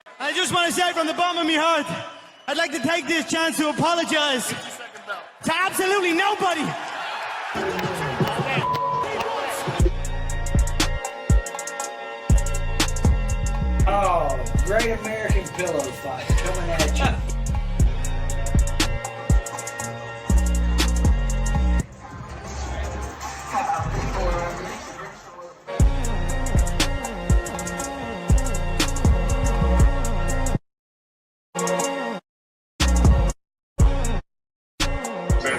I just want to say from the bottom of my heart, I'd like to take this chance to apologize to absolutely nobody. Oh, Great American Pillow Fight coming at you.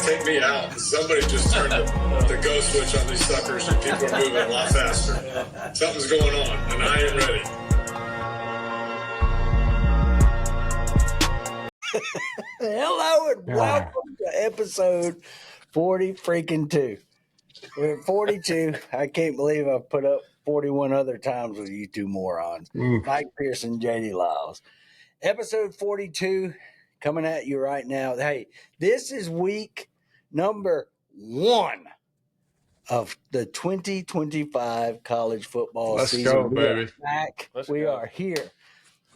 Take me out. Somebody just turned the go switch on these suckers and people are moving a lot faster. Something's going on and I ain't ready. Hello and welcome to episode 40 freaking 2. We're at 42. I can't believe I put up 41 other times with you two morons. Mike Pearson, JD Liles. Episode 42 coming at you right now. Hey, this is week number 1 of the 2025 college football season. Let's go, baby. We are here.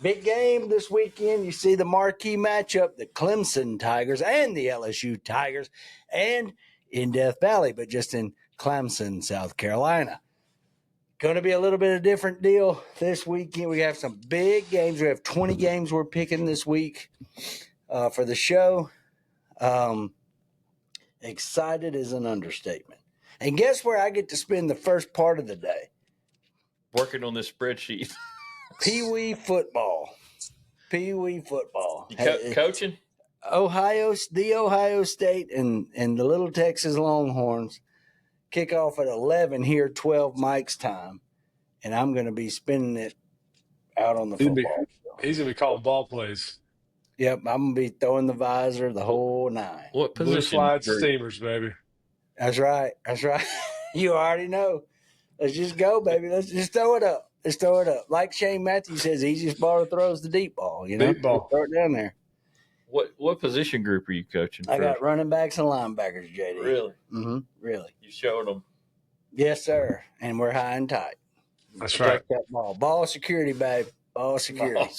Big game this weekend. You see the marquee matchup, the Clemson Tigers and the LSU Tigers, and in Death Valley, but just in Clemson, South Carolina. Going to be a little bit of a different deal this weekend. We have some big games. We have 20 games we're picking this week for the show. Excited is an understatement. And guess where I get to spend the first part of the day? Working on this spreadsheet. Peewee football. Peewee football. Coaching? The Ohio State and the Little Texas Longhorns kick off at 11 here, 12 Mike's time. And I'm going to be spending it out on the football. He's going to be calling ball plays. Yep, I'm going to be throwing the visor, the whole nine. What position? Blue slide steamers, baby. That's right. You already know. Let's just go, baby. Let's just throw it up. Like Shane Matthews says, easiest ball to throw is the deep ball. You know, deep ball. Throw it down there. What position group are you coaching? I got running backs and linebackers, JD. Really? Mm-hmm. Really. You showed them. Yes, sir. And we're high and tight. That's right. That ball security, babe. Ball security.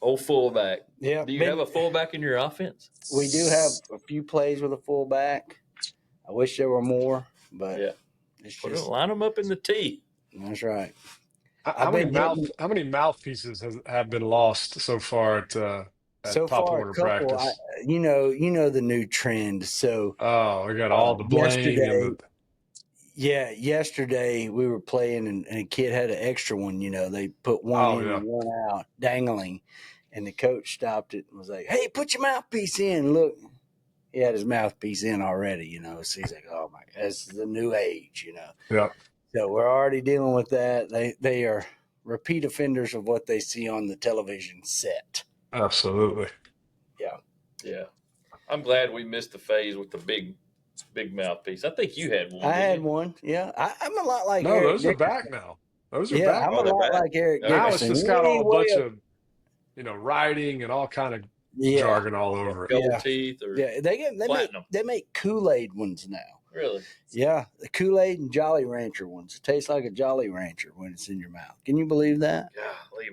Old fullback. Yeah. Do you have a fullback in your offense? We do have a few plays with a fullback. I wish there were more, but it's just line them up in the T. That's right. How many mouthpieces have been lost so far at so Pop far, Warner practice? You know the new trend. So we got all the bling. Yesterday we were playing and a kid had an extra one. You know, they put one in and one out, dangling, and the coach stopped it and was like, "Hey, put your mouthpiece in." Look, he had his mouthpiece in already. You know, so he's like, "Oh my, that's the new age." You know. Yeah. So we're already dealing with that. They are repeat offenders of what they see on the television set. Absolutely. Yeah. I'm glad we missed the phase with the big mouthpiece. I think you had one. I had one. Yeah. I'm a lot like Eric Dickerson. Are back now. Those are yeah, back. I'm a lot like Eric Now Dickerson. it's just got all a bunch of, writing and all kind of jargon all over it. Gold teeth or they make Kool-Aid ones now. Really? Yeah, the Kool-Aid and Jolly Rancher ones. It tastes like a Jolly Rancher when it's in your mouth. Can you believe that? Golly,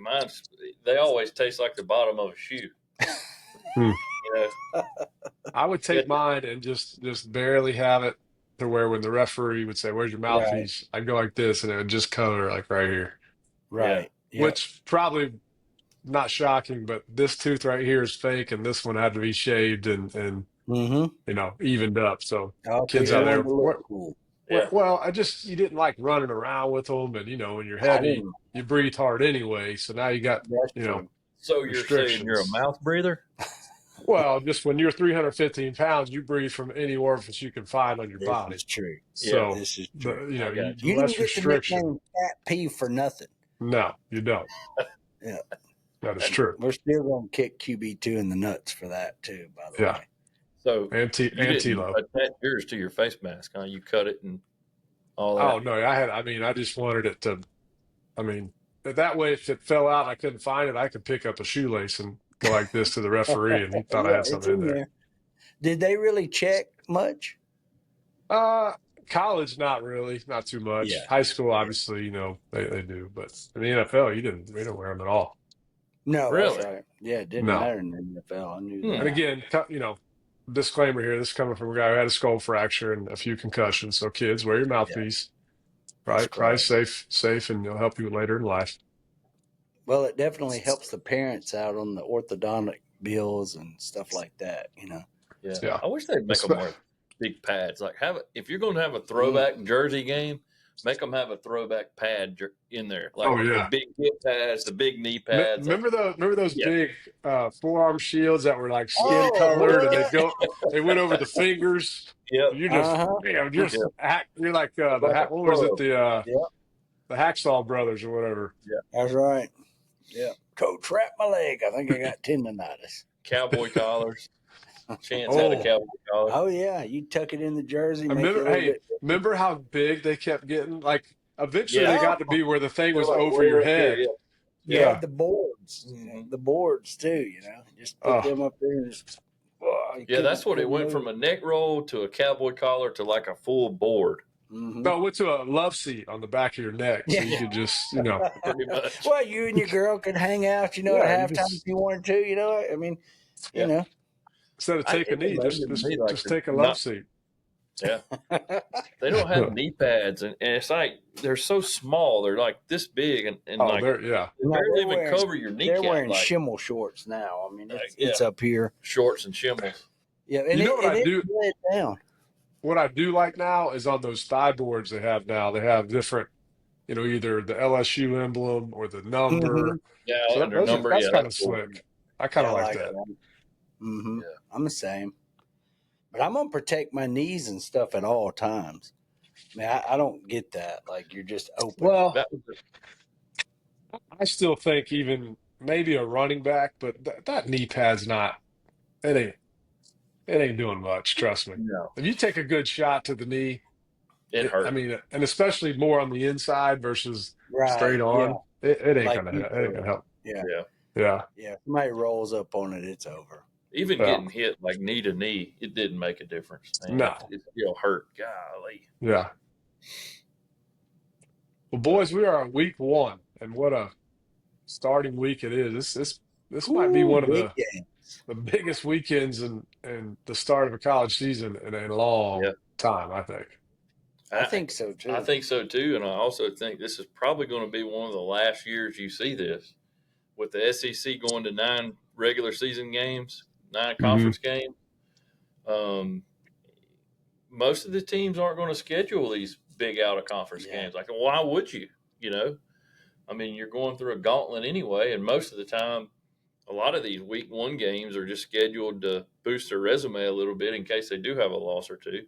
they always taste like the bottom of a shoe. You know? I would take mine and just barely have it to where when the referee would say, "Where's your mouthpiece?" I'd go like this, and it would just cover like right here. Right. Yeah. Which probably not shocking, but this tooth right here is fake, and this one had to be shaved and evened up. So kids out there, cool. Well, you didn't like running around with them, and when you're heavy, you breathe hard anyway. So now you got So you're saying you're a mouth breather? Well, just when you're 315 pounds, you breathe from any orifice you can find on your body. That's true. So this is true. You didn't less get restriction. the nickname Fat P for nothing. No, you don't. Yeah. That is true. We're still going to kick QB2 in the nuts for that, too, by the way. So Anti-low. Attach yours to your face mask, huh? You cut it and all that. Oh, no. I just wanted it to, that way if it fell out and I couldn't find it, I could pick up a shoelace and go like this to the referee and he thought I had something in there. Did they really check much? College, not really, not too much. High school, obviously, they do. But in the NFL, we don't wear them at all. No, Really? that's right. Yeah, it didn't No. matter in the NFL. I knew that. And again, disclaimer here, this is coming from a guy who had a skull fracture and a few concussions. So kids, wear your mouthpiece. That's Right? Probably correct. safe, and it'll help you later in life. Well, it definitely helps the parents out on the orthodontic bills and stuff like that. Yeah. Yeah. I wish they'd make them wear big pads. Like if you're going to have a throwback jersey game, make them have a throwback pad in there. Like the big hip pads, the big knee pads. Remember those big forearm shields that were like skin Oh, colored, yeah. and they went over the fingers. Yep. You just you're like what was it, the Hacksaw Brothers or whatever. Yeah, that's right. Yeah, coach wrapped my leg. I think I got tendonitis. Cowboy collars. Chance had a cowboy collar. Oh yeah, you tuck it in the jersey. Remember how big they kept getting? Like eventually they got to be where the thing was over your head. Yeah, the boards, the boards too. Just put them up there. And that's what it went from a neck roll to a cowboy collar to like a full board. Mm-hmm. No, it went to a love seat on the back of your neck, so you could just, pretty much. Well, you and your girl could hang out, at halftime if you wanted to. I mean, instead of taking a knee, just take a love seat. Yeah, they don't have knee pads, and it's like they're so small. They're like this big, and they barely even cover your kneecap. They're wearing shimmel shorts now. I mean, it's up here, shorts and shimmels. Yeah, and what I do? Down. What I do like now is on those thigh boards they have now. They have different, either the LSU emblem or the number. Mm-hmm. Yeah, so that's kind of slick. I kind of like that. Mm-hmm. Yeah. I'm the same. But I'm going to protect my knees and stuff at all times. I mean, I don't get that. Like, you're just open. Well, I still think even maybe a running back, but that knee pad's not – it ain't doing much, trust me. No. If you take a good shot to the knee, it hurts. I mean, and especially more on the inside versus straight on, it ain't gonna help. Yeah. Somebody rolls up on it, it's over. Even getting hit like knee to knee, it didn't make a difference. Man. No, it still hurt. Golly. Yeah. Well, boys, we are on week 1, and what a starting week it is. This might be one of the biggest weekends in the start of a college season in a long time, I think. I think so, too. I think so, too, and I also think this is probably going to be one of the last years you see this, with the SEC going to 9 regular season games, 9 conference games. Most of the teams aren't going to schedule these big out-of-conference games. Like, why would you, I mean, you're going through a gauntlet anyway, and most of the time, a lot of these week 1 games are just scheduled to boost their resume a little bit in case they do have a loss or two.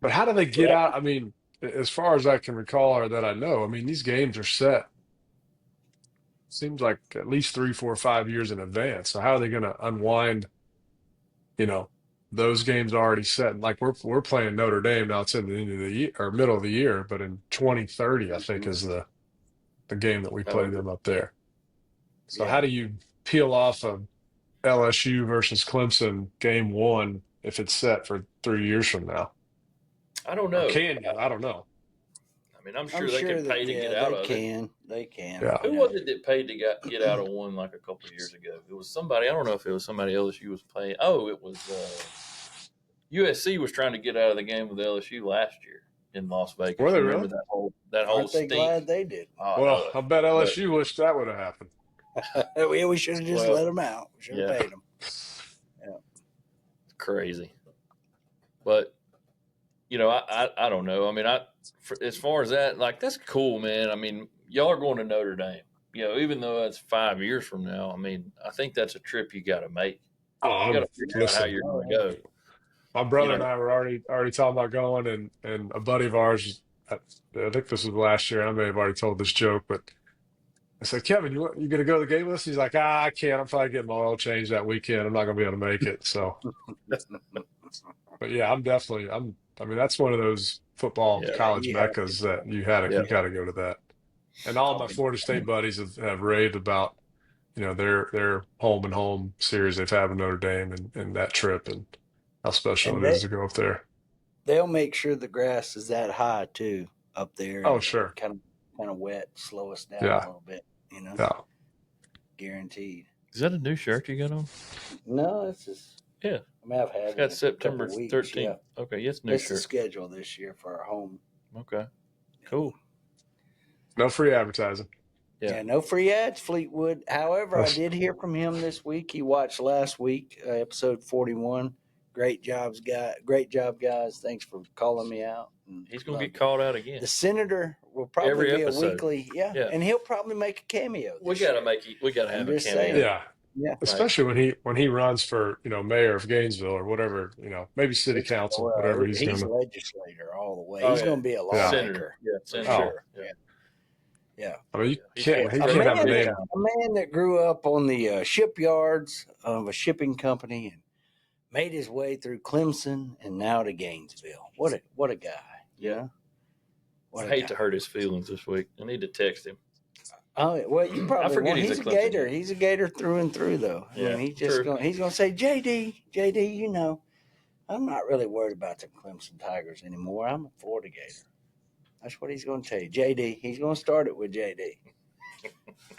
But how do they get out? I mean, as far as I can recall or that I know, I mean, these games are set. Seems like at least 3, 4, 5 years in advance. So how are they going to unwind? Those games are already set. Like we're playing Notre Dame now. It's in the end of the year or middle of the year, but in 2030, I think is the game that we play them up there. So how do you peel off a LSU versus Clemson game 1 if it's set for 3 years from now? I don't know. Can you? I don't know. I mean, I'm sure they can pay to get out of it. They can. Yeah. Who was it that paid to get out of one like a couple of years ago? It was somebody. I don't know if it was somebody LSU was playing. Oh, it was USC was trying to get out of the game with LSU last year in Las Vegas. Were they Remember really? that whole Aren't they glad they did? Well, I bet LSU wished that would have happened. We should have just let them out. We should have paid them. Yeah. Crazy. But, I don't know. I mean, as far as that, like, that's cool, man. I mean, y'all are going to Notre Dame. Even though that's 5 years from now, I mean, I think that's a trip you got to make. You got to figure out how you're going to go. My brother and I were already talking about going, and a buddy of ours, I think this was last year, I may have already told this joke, but I said, Kevin, you going to go to the game with us? He's like, I can't. I'm probably getting my oil changed that weekend. I'm not going to be able to make it. So, but yeah, I mean, that's one of those football college meccas that you got to go to that. And all my Florida State buddies have raved about, their home and home series they've had with Notre Dame and that trip and how special it is to go up there. They'll make sure the grass is that high too up there. Oh, sure. Kind of wet, slow us down a little bit. Yeah. guaranteed. Is that a new shirt you got on? No, it's just. Yeah. I mean, I've had It's it got for a September couple weeks, 13th. Yeah. Okay, yes, new It's the shirt. schedule this year for our home. Okay, cool. No free advertising. Yeah, no free ads, Fleetwood. However, I did hear from him this week. He watched last week, episode 41. Great job, guys. Thanks for calling me out. He's gonna get called out again. The senator will probably Every be episode. a weekly, and he'll probably make a cameo. We gotta have a just cameo. saying. Yeah. Especially when he runs for mayor of Gainesville or whatever, maybe city council, whatever he's He's gonna. legislator all the way. Oh, he's yeah. going to be a lawmaker. Senator. Yeah, for senator. sure. Yeah. I mean, He he can't have a name. A man that grew up on the shipyards of a shipping company and made his way through Clemson and now to Gainesville. What a guy. Yeah. What I a hate guy. to hurt his feelings this week. I need to text him. Oh well, you probably I forget won't. he's He's a a Clemson Gator. guy. He's a Gator through and through, though. I Yeah, mean, he's gonna say, JD, I'm not really worried about the Clemson Tigers anymore. I'm a Florida Gator. That's what he's going to tell you, JD. He's going to start it with JD.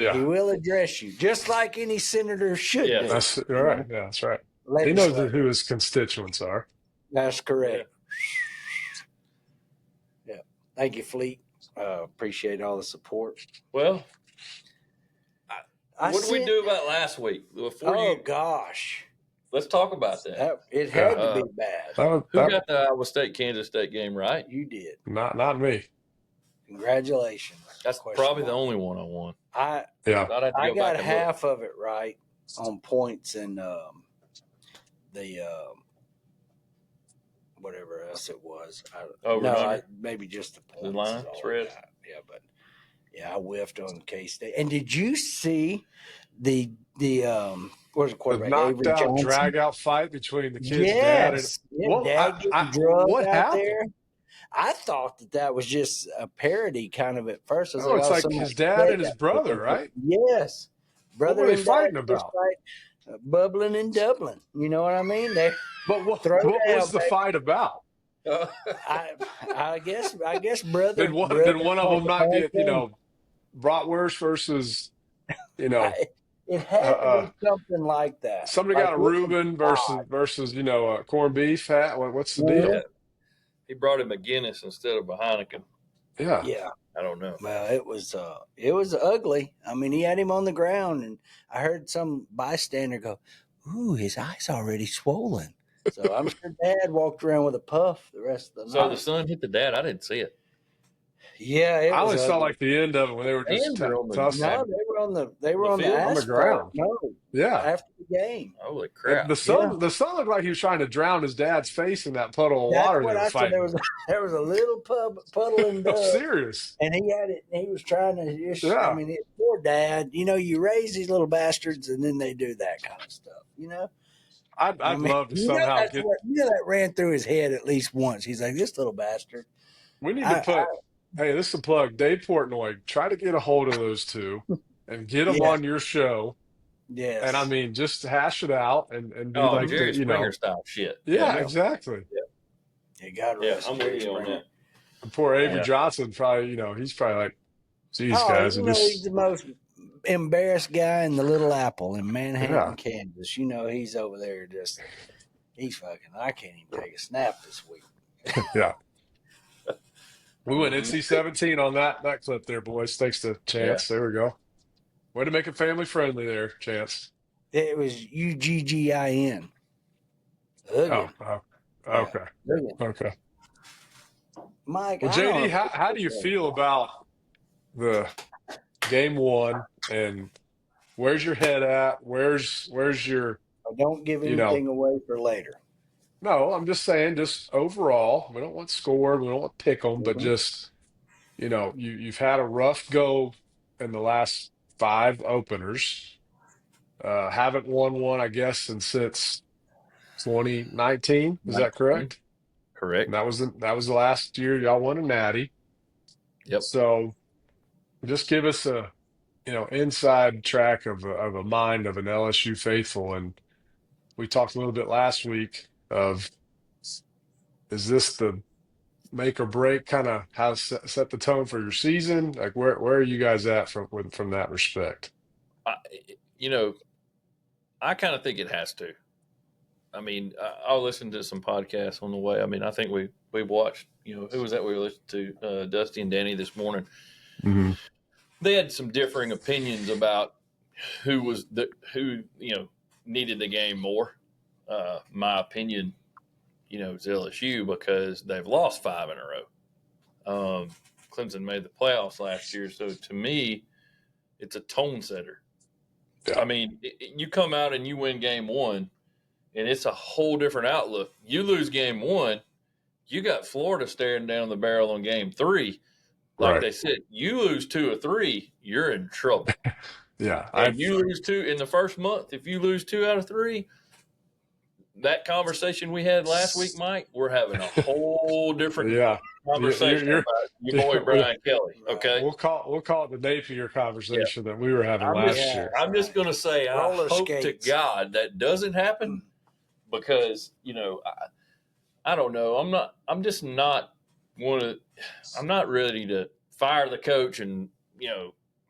Yeah. He will address you, just like any senator should Yeah, do. That's right. Yeah, that's right. He knows who his constituents are. That's correct. Yeah. Thank you, Fleet. Appreciate all the support. Well, what did we do about last week? Gosh. Let's talk about that. It had to be bad. Who Who got the Iowa State-Kansas State game right? You did. Not me. Congratulations. That's probably the only one I won. I Yeah. I'd have to go got back and look. half of it right on points and whatever else it was. Maybe just the points. The line is all I spread? got. Yeah, but I whiffed on K-State. And did you see the where's the The quarterback? knocked Avery out Johnson? drag out fight between the kid's dad and Yes. Well, Dad getting drugged what out happened? there. I thought that was just a parody kind of at first. I was Oh, it's like somebody his dad said and his that. brother, right? Yes. Brother were they and fighting dad just about? fight, bubbling and doubling. You know what I mean? But what Throw was down, the baby. fight about? I guess brother. Did one of them not get bratwurst versus It had to be something like that. somebody Like, got a Reuben versus corned beef hat? What's the deal? He brought him a Guinness instead of a Heineken. Yeah. Yeah. I don't know. Well, it was ugly. I mean, he had him on the ground, and I heard some bystander go, "Ooh, his eye's already swollen." So I'm sure Dad walked around with a puff the rest of the So night. the son hit the dad. I didn't see it. Yeah, I only saw like the end of it when they were just tussling. No, they were on the field? On the asphalt. ground. No, Yeah. after the game. Holy crap! The son looked like he was trying to drown his dad's face in that puddle of That's water what they were I said. fighting. There was a little puddle in I'm dust, serious. and he had it. And he was trying to just. Yeah. I mean, poor Dad. You raise these little bastards, and then they do that kind of stuff. I'd love to somehow get. That ran through his head at least once. He's like, this little bastard. We need to put. Hey, this is a plug. Dave Portnoy, try to get a hold of those two and get them on your show. Yes. And I mean, just hash it out and be like Jerry Springer style shit. Yeah, exactly. Yeah, God rest. I'm with you on that. And poor Avery Johnson probably, he's probably like, geez, guys, he's the most embarrassed guy in the Little Apple in Manhattan, Kansas. He's over there he's fucking. I can't even take a snap this week. Yeah. We went NC-17 on that clip there, boys. Thanks to Chance. Yeah. There we go. Way to make it family friendly there, Chance. It was UGGIN. Oh, okay. Okay. Mike, well, JD, how do you feel about the game one and where's your head at? Where's your don't give anything away for later. No, I'm just saying, just overall, we don't want score, we don't want pick them, but just, you've had a rough go in the last 5 openers. Haven't won one, I guess, since 2019. Is that correct? Correct. And that was the last year y'all won a natty. Yep. So just give us a, inside track of a mind of an LSU faithful. And we talked a little bit last week of, is this the make or break, kind of how set the tone for your season? Like where are you guys at from that respect? you know, I kind of think it has to. I mean, I'll listen to some podcasts on the way. I mean, I think we watched, who was that we listened to? Dusty and Danny this morning. Mm-hmm. They had some differing opinions about who needed the game more. My opinion, is LSU because they've lost 5 in a row. Clemson made the playoffs last year, so to me, it's a tone setter. Yeah. I mean, you come out and you win game 1, and it's a whole different outlook. You lose game 1, you got Florida staring down the barrel on game 3. Like they said, you lose 2 or 3, you're in trouble. Yeah. And you lose 2 in the first month. If you lose 2 out of 3, that conversation we had last week, Mike, we're having a whole different conversation about your boy Brian Kelly. Okay, we'll call it the Napier conversation that we were having last year. I'm just going to say, I hope to God that doesn't happen because I don't know. I'm just not I'm not ready to fire the coach and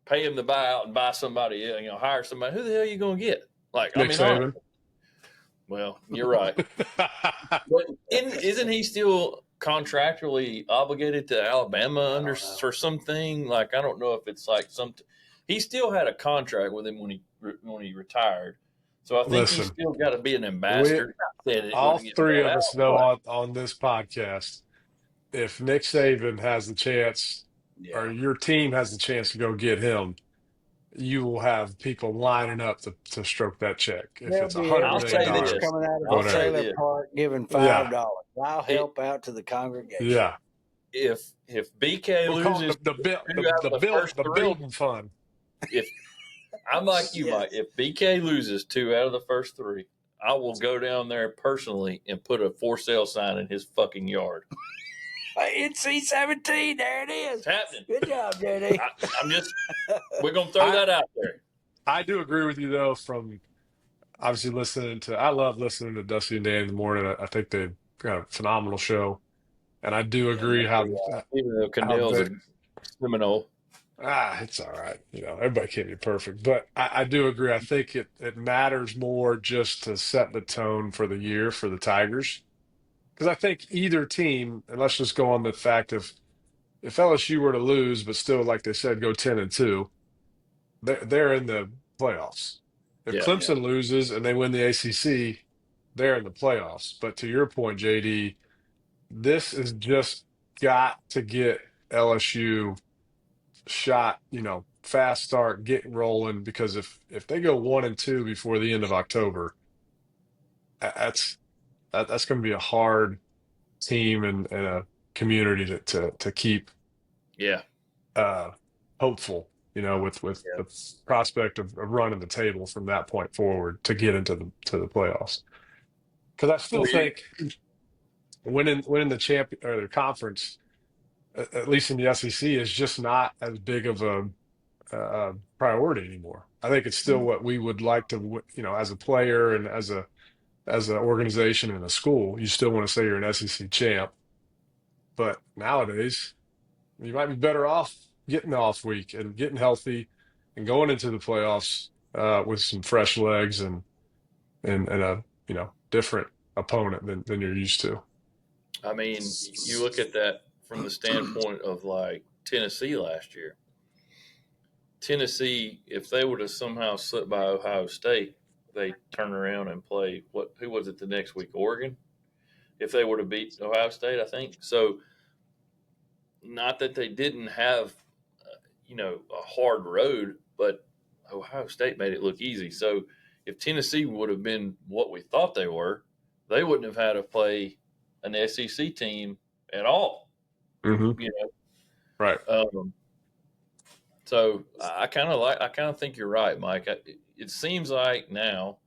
pay him the buyout and buy somebody. Hire somebody. Who the hell are you going to get? Like Nick Saban. Well, you're right. But isn't he still contractually obligated to Alabama for something? Like I don't know if it's like he still had a contract with him when he retired. So I think he's still got to be an ambassador. All 3 of us know on this podcast, if Nick Saban has the chance or your team has the chance to go get him, you will have people lining up to stroke that check. If it's $100 million coming out of the trailer park giving $5, I'll help out to the congregation. Yeah. If BK loses the building fund. If I'm like you, Mike, if BK loses 2 out of the first 3, I will go down there personally and put a for sale sign in his fucking yard. It's C17. There it is. It's happening. Good job, JD. We're going to throw that out there. I do agree with you, though, from obviously I love listening to Dusty and Dan in the morning. I think they've got a phenomenal show. And I do agree even though Candale's a Seminole. It's all right. Everybody can't be perfect. But I do agree. I think it matters more just to set the tone for the year for the Tigers. Because I think either team, and let's just go on the fact of if LSU were to lose, but still, like they said, go 10-2, they're in the playoffs. If Clemson loses and they win the ACC, they're in the playoffs. But to your point, JD, this has just got to get LSU shot, fast start, get rolling. Because if they go 1-2 before the end of October, that's going to be a hard team and a community to keep hopeful, with the prospect of running the table from that point forward to get into the playoffs. Because I still think winning the champion or the conference, at least in the SEC, is just not as big of a priority anymore. I think it's still what we would like to, as a player and as an organization and a school, you still want to say you're an SEC champ. But nowadays, you might be better off getting the off week and getting healthy and going into the playoffs with some fresh legs and a different opponent than you're used to. I mean, you look at that from the standpoint of like Tennessee last year. Tennessee, if they would have somehow slipped by Ohio State, they turn around and play who was it the next week? Oregon? If they would have beat Ohio State, I think. So not that they didn't have, a hard road, but Ohio State made it look easy. So if Tennessee would have been what we thought they were, they wouldn't have had to play an SEC team at all. Mm-hmm. Right. So I kind of think you're right, Mike. It seems like now,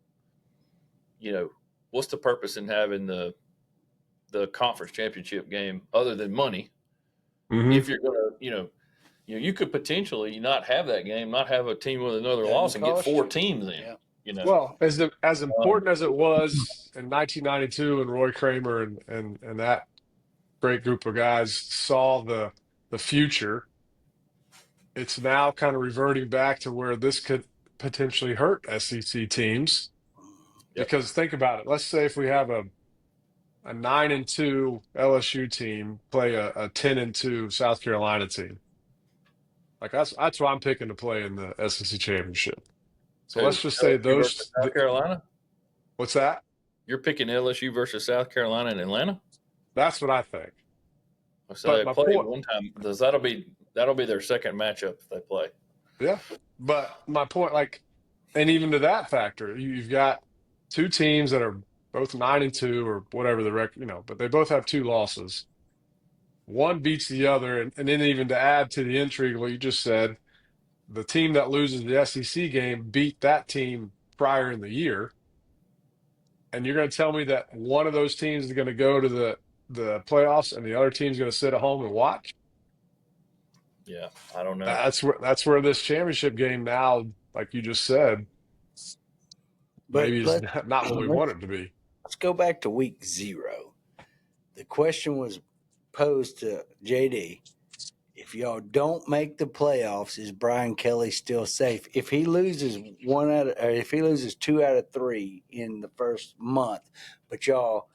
what's the purpose in having the conference championship game other than money? Mm-hmm. If you're going to, you could potentially not have that game, not have a team with another loss and get 4 teams in. Yeah. Well, as important as it was in 1992 and Roy Kramer and that great group of guys saw the future, it's now kind of reverting back to where this could potentially hurt SEC teams. Because think about it. Let's say if we have a 9-2 LSU team play a 10-2 South Carolina team. Like that's why I'm picking to play in the SEC championship. So let's just say LSU versus South Carolina. What's that? You're picking LSU versus South Carolina in Atlanta. That's what I think. So they played one time. That'll be their second matchup if they play. Yeah, but my point, like, and even to that factor, you've got two teams that are both 9-2 or whatever the record, but they both have 2 losses. One beats the other, and then even to add to the intrigue, what you just said, the team that loses the SEC game beat that team prior in the year. And you're going to tell me that one of those teams is going to go to the playoffs and the other team's going to sit at home and watch? Yeah, I don't know. That's where this championship game now, like you just said, maybe it's not what we want it to be. Let's go back to week 0. The question was posed to JD. If y'all don't make the playoffs, is Brian Kelly still safe? If he loses 2 out of 3 in the first month, but y'all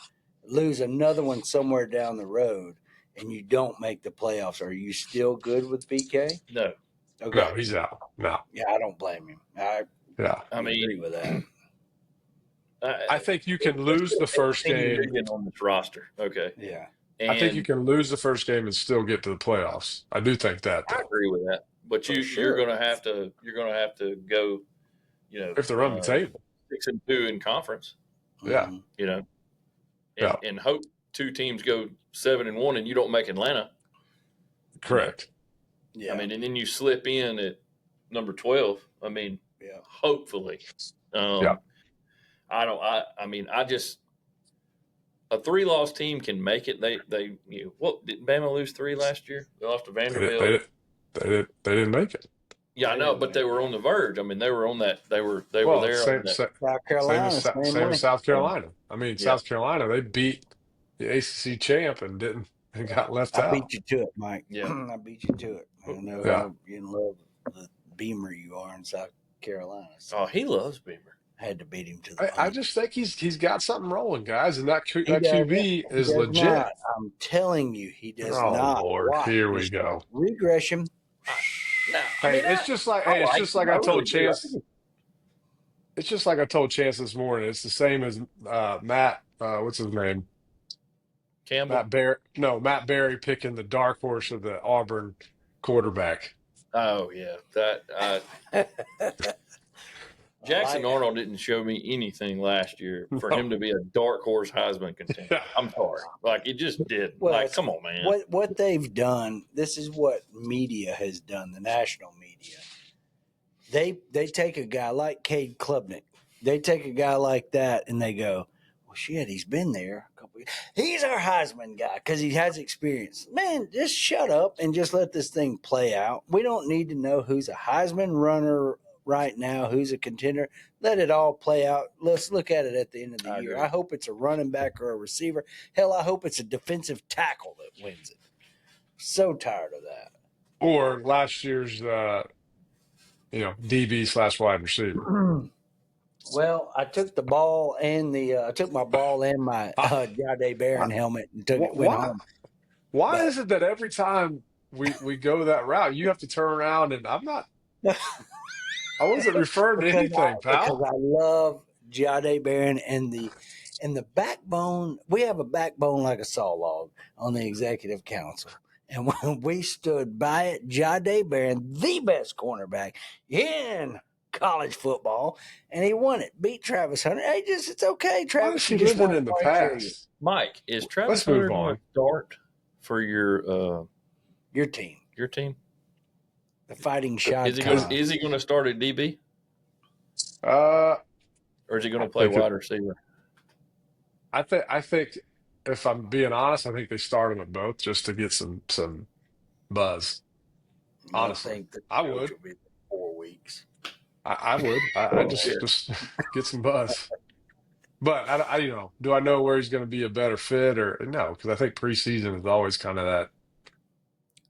lose another one somewhere down the road, and you don't make the playoffs, are you still good with BK? No. Okay. No, he's out. No. Yeah, I don't blame him. I agree with that. I think you can lose the first game on this roster. Okay. Yeah. I think you can lose the first game and still get to the playoffs. I do think that. I agree with that. But you're going to have to go, if they run the table 6-2 in conference. Yeah. And hope 2 teams go 7-1 and you don't make Atlanta. Correct. Yeah. I mean, and then you slip in at number 12. I mean, hopefully. A 3-loss team can make it. They what did Bama lose 3 last year? They lost to Vanderbilt. They didn't make it. Yeah, I know, but they were on the verge. I mean, they were on that. They were there. South Carolina, same as South Carolina. I mean, South Carolina, they beat the ACC champ and got left out. I beat you to it, Mike. Yeah, I beat you to it. I know how in love with the Beamer you are in South Carolina. So oh, he loves Beamer. I had to beat him to the. I just think he's got something rolling, guys, and that QB is legit. Not. I'm telling you, he does not. Oh Lord, here we go. Regression. It's just like I told Chance. It's just like I told Chance this morning. It's the same as Matt. What's his name? Campbell. Matt Berry picking the dark horse of the Auburn quarterback. Oh yeah, that. Jackson Arnold didn't show me anything last year for him to be a dark horse Heisman contender. I'm sorry, like it just did. Well, come on, man. What they've done. This is what media has done. The national media. They take a guy like Cade Klubnik. They take a guy like that and they go, well, shit, he's been there a couple years. He's our Heisman guy because he has experience. Man, just shut up and just let this thing play out. We don't need to know who's a Heisman runner right now, who's a contender. Let it all play out. Let's look at it at the end of the year. I hope it's a running back or a receiver. Hell, I hope it's a defensive tackle that wins it. So tired of that. Or last year's, DB/wide receiver. Well, I took the ball and I took my ball and my Jade Barron helmet and went home. Why is it that every time we go that route, you have to turn around and I'm not. I wasn't referring to anything, pal. Because I love Jade Barron and the backbone. We have a backbone like a saw log on the executive council. And when we stood by it, Jade Barron, the best cornerback in college football, and he won it. Beat Travis Hunter. It's okay. Travis just living in the past. Mike, is Travis Hunter going to start for your team? Your team? The Fighting Shot. Is he going to start at DB? Or is he going to play wide receiver? I think if I'm being honest, I think they start them at both just to get some buzz. Honestly, I would. Will be 4 weeks. I would. I just get some buzz. But do I know where he's going to be a better fit or no? Because I think preseason is always kind of that.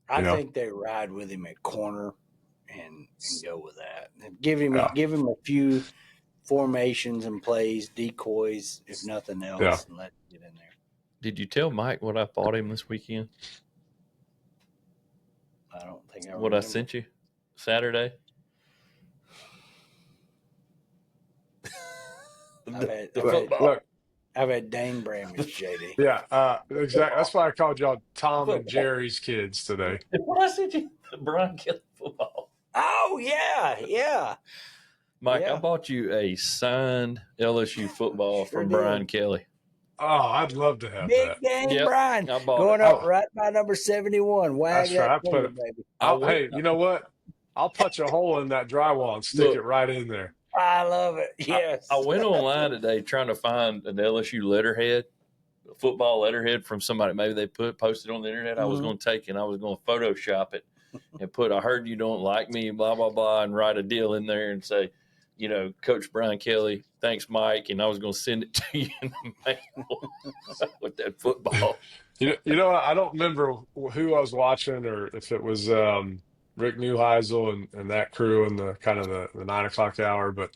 I think they ride with him at corner and go with that. And give him a few formations and plays, decoys, if nothing else, and let him get in there. Did you tell Mike what I bought him this weekend? I don't think I What remember. I sent you Saturday? The football. Look, I've had Dane Bramage, JD. yeah, exactly. That's why I called y'all Tom and Jerry's kids today. What I sent you? The Brian Kelly football. Oh, yeah. Mike, Yeah. I bought you a signed LSU football Sure from did. Brian Kelly. Oh, I'd love to have Big that. Dane Yep, Brian I bought going it. up right by number 71. Wag That's that right. I finger, put baby. Hey, you know what? I'll punch a hole in that drywall and stick Look. it right in there. I love it. Yes. I went online today trying to find an LSU letterhead, a football letterhead from somebody. Maybe they posted on the internet. I was going to take it and I was going to Photoshop it and put, I heard you don't like me, blah, blah, blah, and write a deal in there and say, you know, Coach Brian Kelly, thanks, Mike. And I was going to send it to you in the mail with that football. You know, I don't remember who I was watching or if it was Rick Neuheisel and that crew in the kind of the 9 o'clock hour, but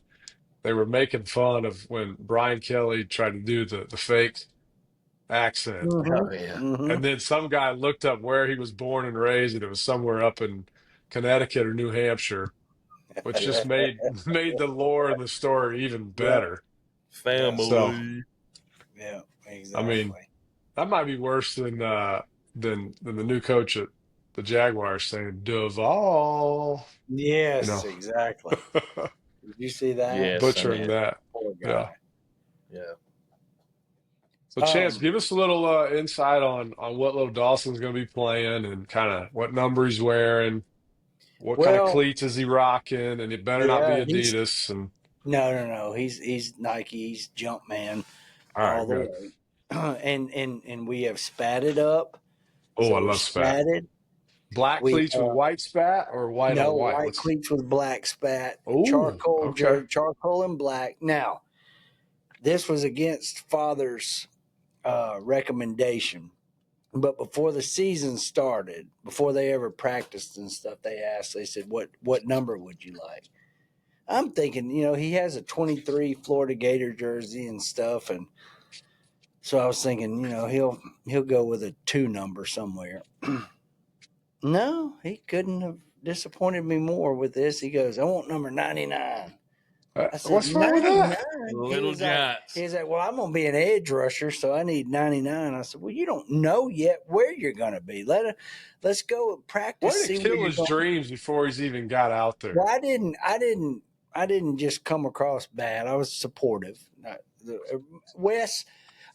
they were making fun of when Brian Kelly tried to do the fake accent. Oh, yeah. And then some guy looked up where he was born and raised, and it was somewhere up in Connecticut or New Hampshire, which just made the lore and the story even better. Family. So, Yeah, exactly. I mean, that might be worse than the new coach at the Jaguars saying Duval. yes, You know. exactly. Did you see that? Yes, Butchering I did. that. Poor guy. Yeah. Yeah. So, Chance, give us a little insight on what little Dawson's going to be playing and kind of what number he's wearing, what kind of cleats is he rocking, and it better not be Adidas. And No. He's Nike. He's Jumpman all right, the way. And we have spatted up. Oh, So I we're love spat. spatted. Black cleats with white spat or white No, on white? white cleats with black spat. Ooh, Charcoal, okay. charcoal and black. Now, this was against Father's recommendation. But before the season started, before they ever practiced and stuff, they said, what number would you like? I'm thinking, he has a 23 Florida Gator jersey and stuff. And so I was thinking, he'll go with a 2 number somewhere. No, he couldn't have disappointed me more with this. He goes, I want number 99. I said, what's wrong with that? Little Giants. He's like, well, I'm going to be an edge rusher, so I need 99. I said, well, you don't know yet where you're going to be. Let's go and practice. Way to kill his dreams before he's even got out there. Well, I didn't just come across bad. I was supportive. Wes,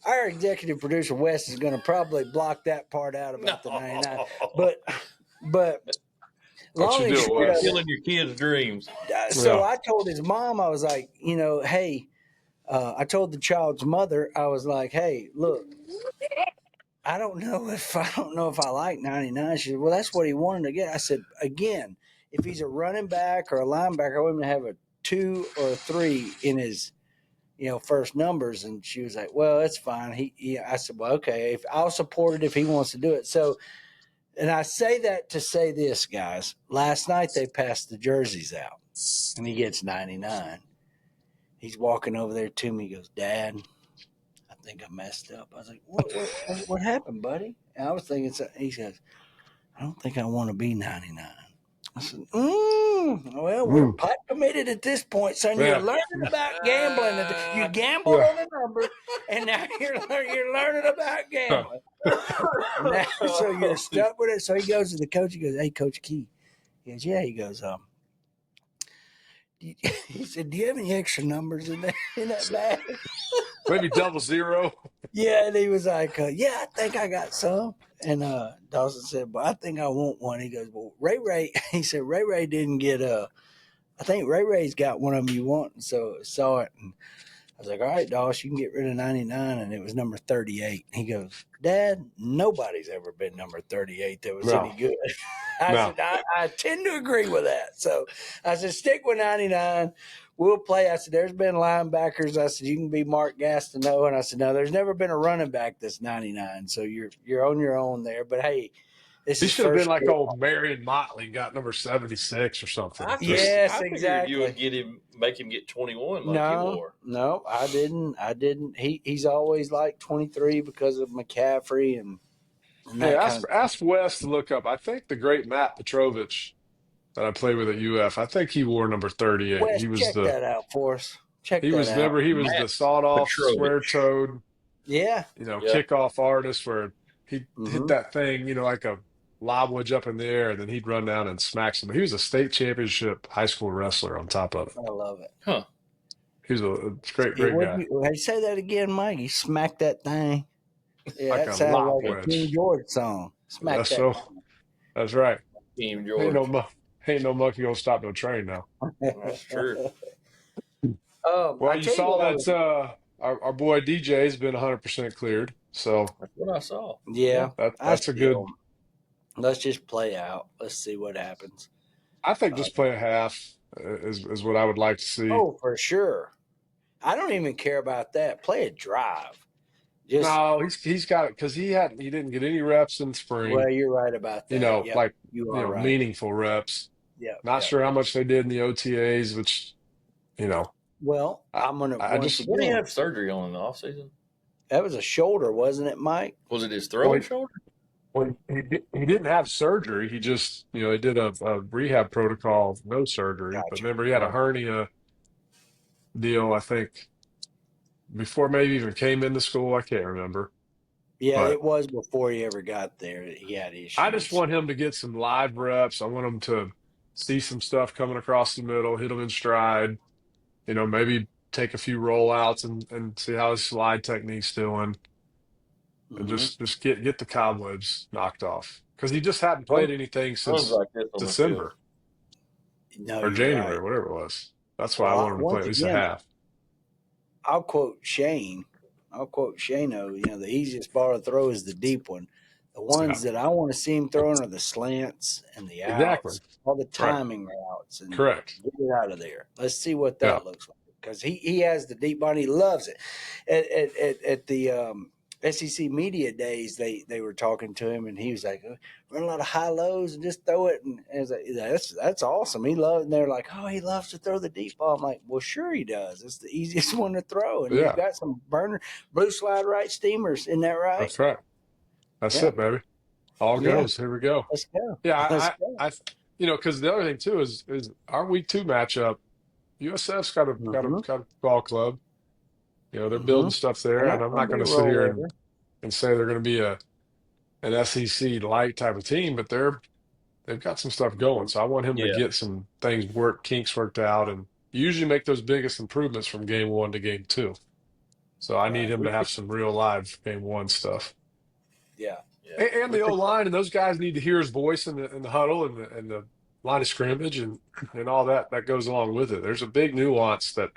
our executive producer, Wes, is going to probably block that part out about the 99. But long and short, killing your kids' dreams. So I told his mom, I was like, hey, I told the child's mother, I was like, hey, look, I don't know if I like 99. She said, well, that's what he wanted to get. I said, again, if he's a running back or a linebacker, I want him to have a 2 or a 3 in his, first numbers. And she was like, well, that's fine. I said, well, okay, I'll support it if he wants to do it. So, and I say that to say this, guys. Last night they passed the jerseys out, and he gets 99. He's walking over there to me. He goes, Dad, I think I messed up. I was like, what happened, buddy? And I was thinking, he says, I don't think I want to be 99. I said, well, we're pipe committed at this point, son. You're learning about gambling. You gambled on a number, and now you're learning about gambling. Now, so you're stuck with it. So he goes to the coach. He goes, hey, Coach Key. He goes, yeah. He goes, he said, do you have any extra numbers in that bag? Maybe 00. Yeah, and he was like, yeah, I think I got some. And Dawson said, well, I think I want one. He goes, well, Ray, he said, Ray didn't get I think Ray's got one of them you want. And so I saw it. And I was like, all right, Dawson, you can get rid of 99. And it was number 38. He goes, Dad, nobody's ever been number 38 that was any good. I said, I tend to agree with that. So I said, stick with 99. We'll play. I said, there's been linebackers. I said, you can be Mark Gastineau. And I said, no, there's never been a running back that's 99. So you're on your own there. But, hey, This He is should have been first like year. old Marion Motley, got number 76 or something. Just Yes, I figured you would exactly. make him get 21 like you No, wore. no, I didn't. I didn't. He's always like 23 because of McCaffrey and hey, that kind of. ask Wes to look up. I think the great Matt Petrovich that I played with at UF. I think he wore number 38. Wes, check that out for us. Check that out. Remember he was Matt the sawed off, square Petrovich. toed, Yeah. Yeah. kickoff artist where he hit Hmm. that thing, like a lob wedge up in the air, and then he'd run down and smack somebody. He was a state championship high school wrestler on top of it. I love it. Huh. He was a great, It great would guy. Hey, say that again, Mike. He smacked that thing. Yeah, Like that a sounds lob like a King wedge. George song. Smack That's that so. thing. That's right. Team Ain't George. ain't no monkey gonna stop no train now. That's true. Well, I you tell saw what I that was- our boy DJ's been 100% cleared, so That's what I saw. Yeah, that's a good. Let's just play out. Let's see what happens. I think just play a half is what I would like to see. Oh, for sure. I don't even care about that. Play a drive. Just No, he's got it because he didn't get any reps in spring. well, you're right about that. Yep, you are right. Meaningful reps. Yeah, Not sure how much they did in the OTAs, which Well, I'm gonna. I once just- What did he again, have surgery on in the offseason? that was a shoulder, wasn't it, Mike? Was it his throwing Well, shoulder? Well, he didn't have surgery. He just, they did a rehab protocol, no surgery. But Gotcha. remember, he had a hernia deal, I think, before maybe even came into school. I can't remember. Yeah, But- it was before he ever got there. He had issues. I just want him to get some live reps. I want him to see some stuff coming across the middle, hit him in stride, maybe take a few rollouts and see how his slide technique's doing. And Mhm. just get the cobwebs knocked off. Because he just hadn't played anything Sounds since like this on the December. No, Or you're January, right. whatever it was. That's why I Well, wanted him to play once at least a again, half. I'll quote Shane. The easiest ball to throw is the deep one. The ones that I want to see him throwing are the slants and the outs, Exactly. all the timing routes, and Correct. get it out of there. Let's see what that Yeah. looks like because he has the deep ball. And he loves it. At the SEC media days, they were talking to him, and he was like, "Run a lot of high lows and just throw it." And I was like, "That's awesome." He loves. And they're like, "Oh, he loves to throw the deep ball." I'm like, "Well, sure he does. It's the easiest one to throw." And Yeah. you've got some blue slide right steamers, isn't that right? That's right. That's Yeah. it, baby. All Yeah. goes. Here we go. Let's go. Yeah, Let's go. because the other thing too is our week 2 matchup. USF's got a ball club. They're building stuff there, and I'm not going to sit here and say they're going to be an SEC light type of team, but they've got some stuff going. So I want him to Yeah. get some kinks worked out, and you usually make those biggest improvements from game 1 to game 2. So I need him to have some real live game 1 stuff. Yeah. And the O-line and those guys need to hear his voice in the huddle and the line of scrimmage and all that goes along with it. There's a big nuance that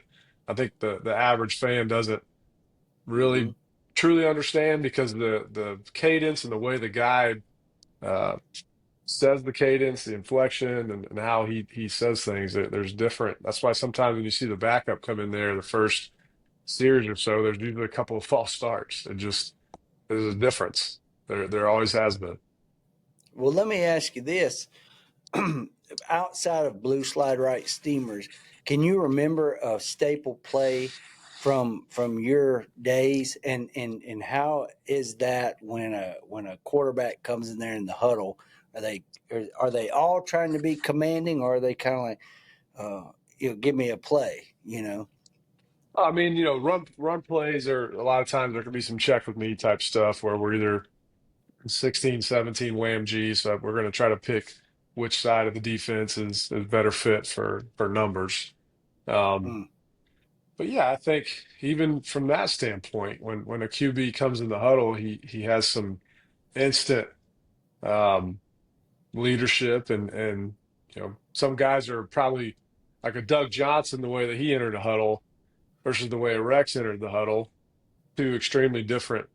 I think the average fan doesn't really truly understand because the cadence and the way the guy says the cadence, the inflection, and how he says things, there's different. That's why sometimes when you see the backup come in there the first series or so, there's usually a couple of false starts. There's a difference. There always has been. Well, let me ask you this. Outside of blue slide right steamers, can you remember a staple play from your days and how is that when a quarterback comes in there in the huddle? Are they all trying to be commanding, or are they kind of like give me a play, I mean, run plays are a lot of times there can be some check with me type stuff where we're either 16, 17 wham G, so we're going to try to pick which side of the defense is better fit for numbers. But yeah, I think even from that standpoint, when a QB comes in the huddle, he has some instant leadership and some guys are probably like a Doug Johnson the way that he entered the huddle versus the way a Rex entered the huddle, two extremely different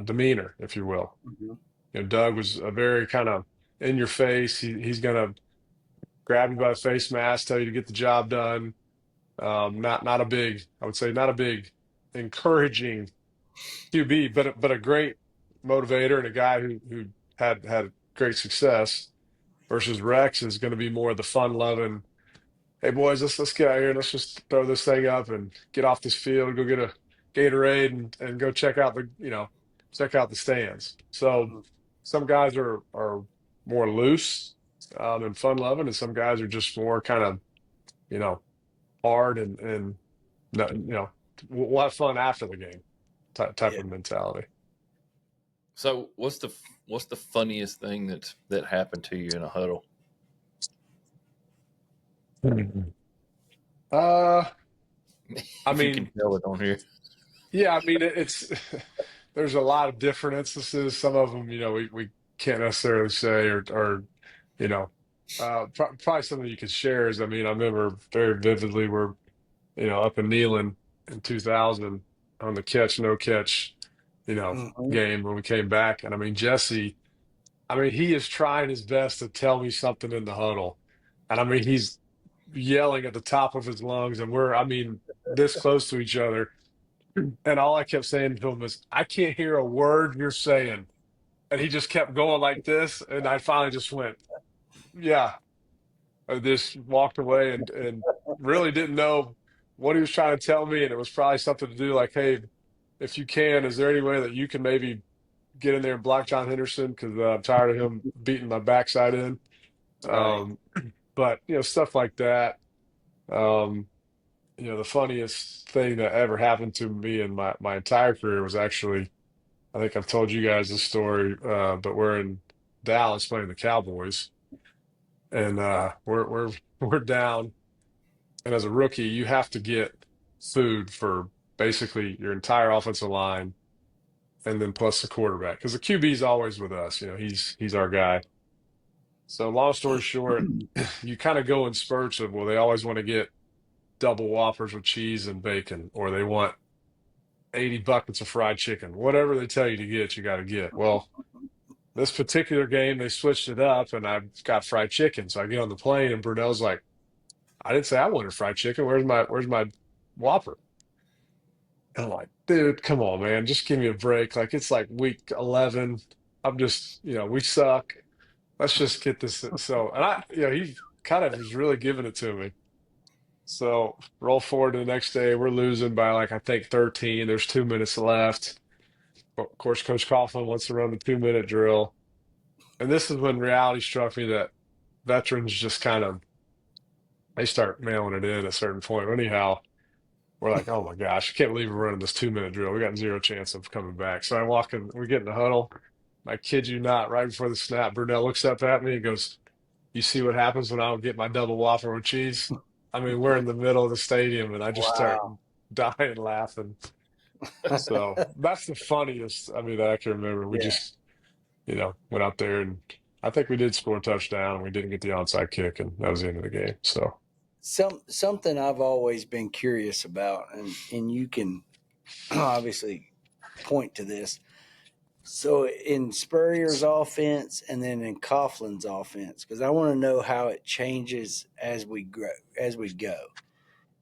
demeanor, if you will. Doug was a very kind of in your face. He's going to grab you by the face mask, tell you to get the job done. Not a big, I would say, not a big encouraging QB, but a great motivator and a guy who had great success, versus Rex is going to be more of the fun loving. Hey boys, let's get out here. Let's just throw this thing up and get off this field, go get a Gatorade and go check out the stands. So some guys are more loose and fun loving, and some guys are just more kind of, you know, hard and we'll have fun after the game type of mentality. So what's the funniest thing that happened to you in a huddle? I If you mean, can tell it on here. yeah, I mean it's there's a lot of different instances. Some of them, we can't necessarily say or probably something you could share is, I mean, I remember very vividly we're, up in Neyland in 2000 on the catch, no catch, game when we came back. And I mean, Jesse, I mean, he is trying his best to tell me something in the huddle. And I mean, he's yelling at the top of his lungs, and we're, I mean, this close to each other. And all I kept saying to him was, I can't hear a word you're saying. And he just kept going like this. And I finally just went, yeah. I just walked away and really didn't know what he was trying to tell me. And it was probably something to do like, hey, if you can, is there any way that you can maybe get in there and block John Henderson? Because I'm tired of him beating my backside in. Right. But, stuff like that. The funniest thing that ever happened to me in my entire career was actually, I think I've told you guys this story, but we're in Dallas playing the Cowboys, and we're down, and as a rookie, you have to get food for basically your entire offensive line, and then plus the quarterback, because the QB is always with us. He's our guy. So long story short, you kind of go in spurts of, well, they always want to get double Whoppers with cheese and bacon, or they want 80 buckets of fried chicken. Whatever they tell you to get, you got to get. Well, this particular game, they switched it up, and I've got fried chicken. So I get on the plane, and Brunel's like, I didn't say I wanted fried chicken. Where's my Whopper? And I'm like, dude, come on, man. Just give me a break. Like, it's like week 11. I'm just, we suck. Let's just get this. So, and he kind of was really giving it to me. So roll forward to the next day. We're losing by like, I think 13. There's 2 minutes left. Of course, Coach Coughlin wants to run the 2-minute drill. And this is when reality struck me that veterans just they start mailing it in at a certain point. Anyhow, we're like, oh my gosh, I can't believe we're running this 2-minute drill. We got zero chance of coming back. So I walk in, we get in the huddle. I kid you not, right before the snap, Brunel looks up at me and goes, you see what happens when I don't get my double Whopper with cheese? I mean, we're in the middle of the stadium, and I just start dying laughing. So that's the funniest, I mean, that I can remember. We just, went out there, and I think we did score a touchdown, and we didn't get the onside kick, and that was the end of the game. So Something I've always been curious about, and you can obviously point to this. So in Spurrier's offense and then in Coughlin's offense, because I want to know how it changes as we go.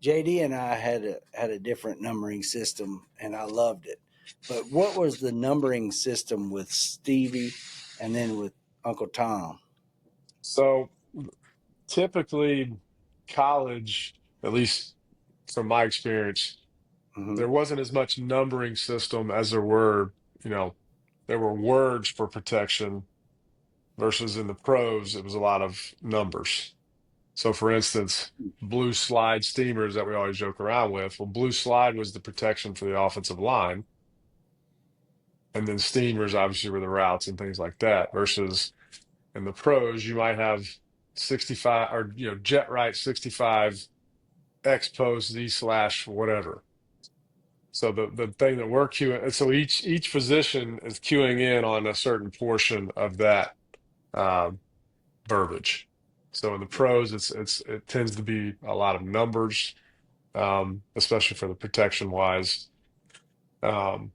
JD and I had a different numbering system, and I loved it. But what was the numbering system with Stevie and then with Uncle Tom? So typically college, at least from my experience, there wasn't as much numbering system as there were, there were words for protection, versus in the pros, it was a lot of numbers. So, for instance, blue slide steamers that we always joke around with. Well, blue slide was the protection for the offensive line. And then steamers obviously were the routes and things like that. Versus in the pros, you might have 65 or, jet right 65, X post, Z slash, whatever. So the thing that we're queuing, so each position is queuing in on a certain portion of that verbiage. So in the pros, it tends to be a lot of numbers, especially for the protection wise. In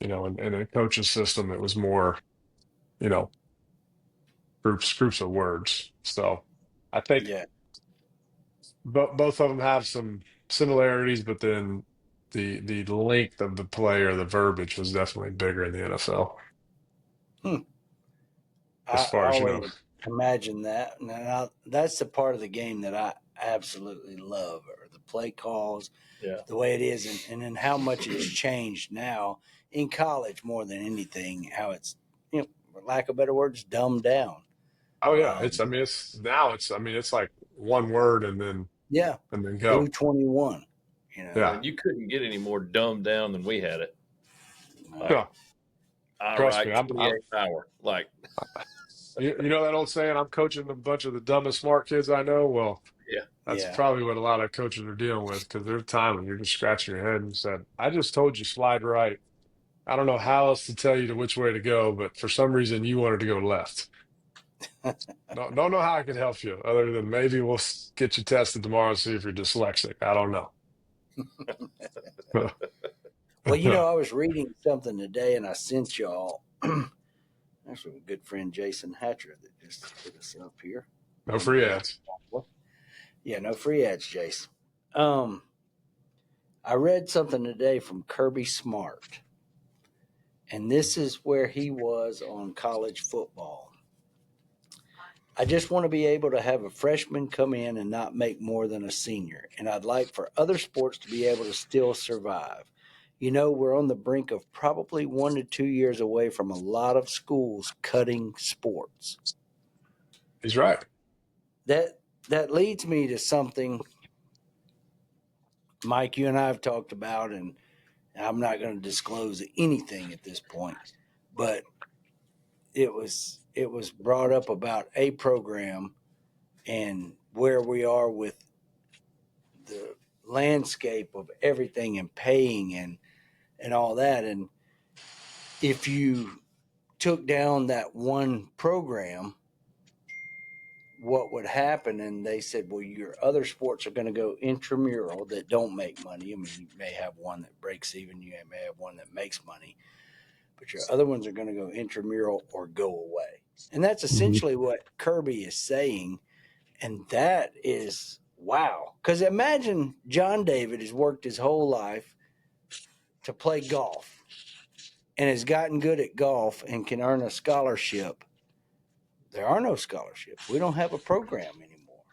a coach's system, it was more, groups of words. So I think both of them have some similarities, but then the length of the play or the verbiage was definitely bigger in the NFL. as I far as, always imagine that. Now, that's the part of the game that I absolutely love, or the play calls, Yeah. the way it is, and then how much it's changed now in college more than anything. How it's, for lack of better words, dumbed down. oh yeah, Um, it's like one word yeah, and then blue go. 21. Well, Yeah. and you couldn't get any more dumbed down than we had it. Like Yeah. I Trust me, write I'm 28 hour. Like you know that old saying, I'm coaching a bunch of the dumbest smart kids I know? Well, yeah. that's Yeah. probably what a lot of coaches are dealing with, because there's time when you're just scratching your head and said, I just told you slide right. I don't know how else to tell you to which way to go, but for some reason you wanted to go left. Don't know how I can help you other than maybe we'll get you tested tomorrow and see if you're dyslexic. I don't know. Well, I was reading something today, and I sent y'all. Actually, a good friend Jason Hatcher that just hit us up here. No free ads. Yeah, no free ads, Jason. I read something today from Kirby Smart, and this is where he was on college football. I just want to be able to have a freshman come in and not make more than a senior, and I'd like for other sports to be able to still survive. We're on the brink of probably 1 to 2 years away from a lot of schools cutting sports. He's right. That leads me to something, Mike, you and I have talked about, and I'm not going to disclose anything at this point, but it was brought up about a program and where we are with the landscape of everything and paying and all that. And if you took down that one program, what would happen? And they said, well, your other sports are going to go intramural that don't make money. I mean, you may have one that breaks even, you may have one that makes money, but your other ones are going to go intramural or go away. And that's essentially what Kirby is saying. And that is wow. Because imagine John David has worked his whole life to play golf and has gotten good at golf and can earn a scholarship. There are no scholarships. We don't have a program anymore.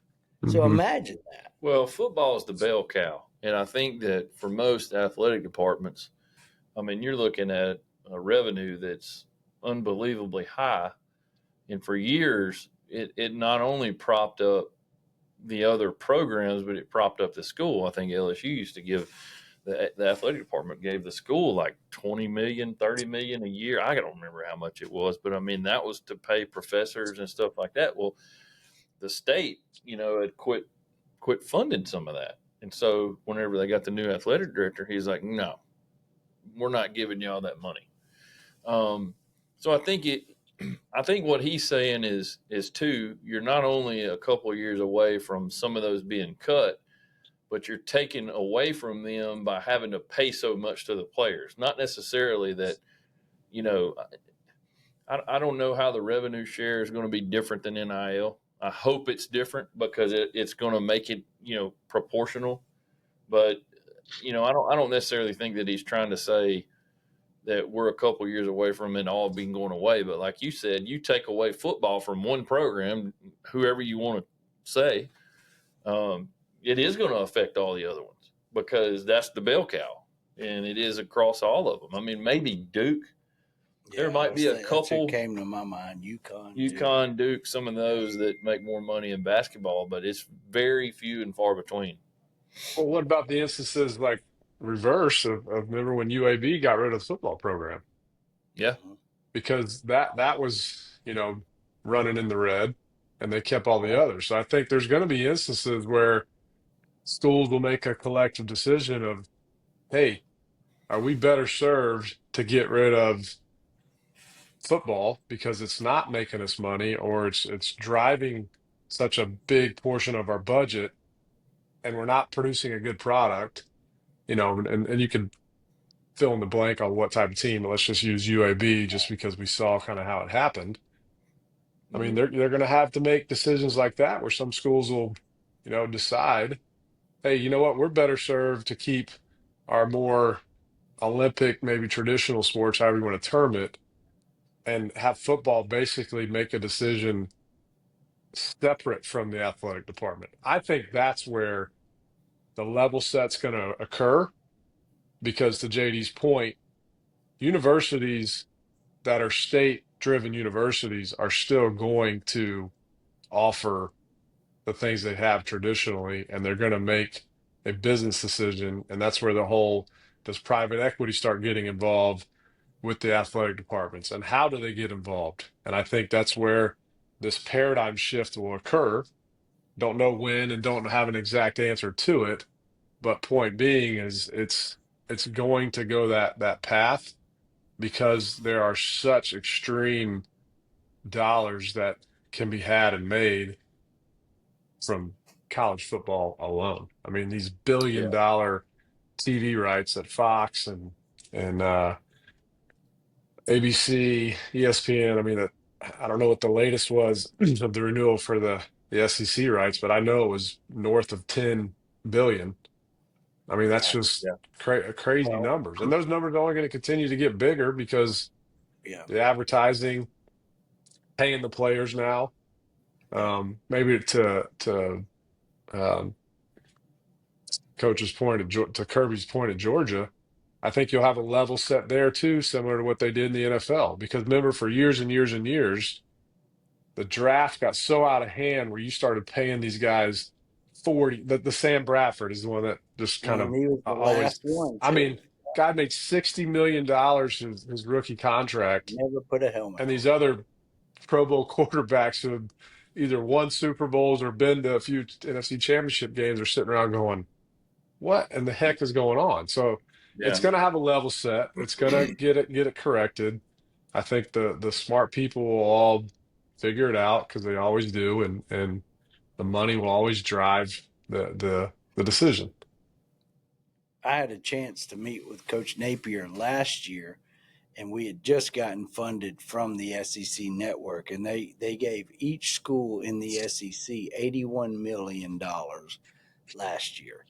So imagine that. Well, football is the bell cow. And I think that for most athletic departments, I mean, you're looking at a revenue that's unbelievably high. And for years, it not only propped up the other programs, but it propped up the school. I think LSU used to give the athletic department gave the school like 20 million, 30 million a year. I don't remember how much it was, but I mean, that was to pay professors and stuff like that. Well, the state, had quit funding some of that. And so whenever they got the new athletic director, he's like, no, we're not giving y'all that money. So I think what he's saying is too, you're not only a couple of years away from some of those being cut, but you're taken away from them by having to pay so much to the players. Not necessarily that, I don't know how the revenue share is going to be different than NIL. I hope it's different because it's going to make it, proportional. But, I don't necessarily think that he's trying to say that we're a couple years away from it all being going away. But like you said, you take away football from one program, whoever you want to say, it is going to affect all the other ones because that's the bell cow, and it is across all of them. I mean, maybe Duke. There might be a couple. That came to my mind. UConn, Duke, some of those that make more money in basketball, but it's very few and far between. Well, what about the instances like reverse of remember when UAB got rid of the football program? Yeah. Because that was, running in the red and they kept all the others. So I think there's going to be instances where schools will make a collective decision of, hey, are we better served to get rid of football because it's not making us money or it's driving such a big portion of our budget and we're not producing a good product, and you can fill in the blank on what type of team, but let's just use UAB just because we saw kind of how it happened. I mean, they're going to have to make decisions like that where some schools will, decide, hey, you know what, we're better served to keep our more Olympic, maybe traditional sports, however you want to term it, and have football basically make a decision separate from the athletic department. I think that's where the level set's going to occur because, to JD's point, universities that are state-driven universities are still going to offer the things they have traditionally, and they're going to make a business decision. And that's where the whole, does private equity start getting involved with the athletic departments, and how do they get involved? And I think that's where this paradigm shift will occur. Don't know when and don't have an exact answer to it, but point being is it's going to go that path because there are such extreme dollars that can be had and made from college football alone. I mean, these billion-dollar TV rights at Fox and ABC, ESPN. I mean, I don't know what the latest was of the renewal for the SEC rights, but I know it was north of 10 billion. I mean, that's just crazy numbers, and those numbers are only going to continue to get bigger because the advertising, paying the players now, maybe to Coach's point, to Kirby's point at Georgia. I think you'll have a level set there too, similar to what they did in the NFL. Because remember, for years and years and years, the draft got so out of hand where you started paying these guys 40. The Sam Bradford is the one that just kind of he was the always. last one, I too. mean, guy made $60 million his rookie contract, Never put a helmet and on. these other Pro Bowl quarterbacks who have either won Super Bowls or been to a few NFC Championship games are sitting around going, "What in the heck is going on?" So. It's going to have a level set. It's going to get it corrected. I think the smart people will all figure it out because they always do, and the money will always drive the decision. I had a chance to meet with Coach Napier last year, and we had just gotten funded from the SEC network, and they gave each school in the SEC $81 million last year.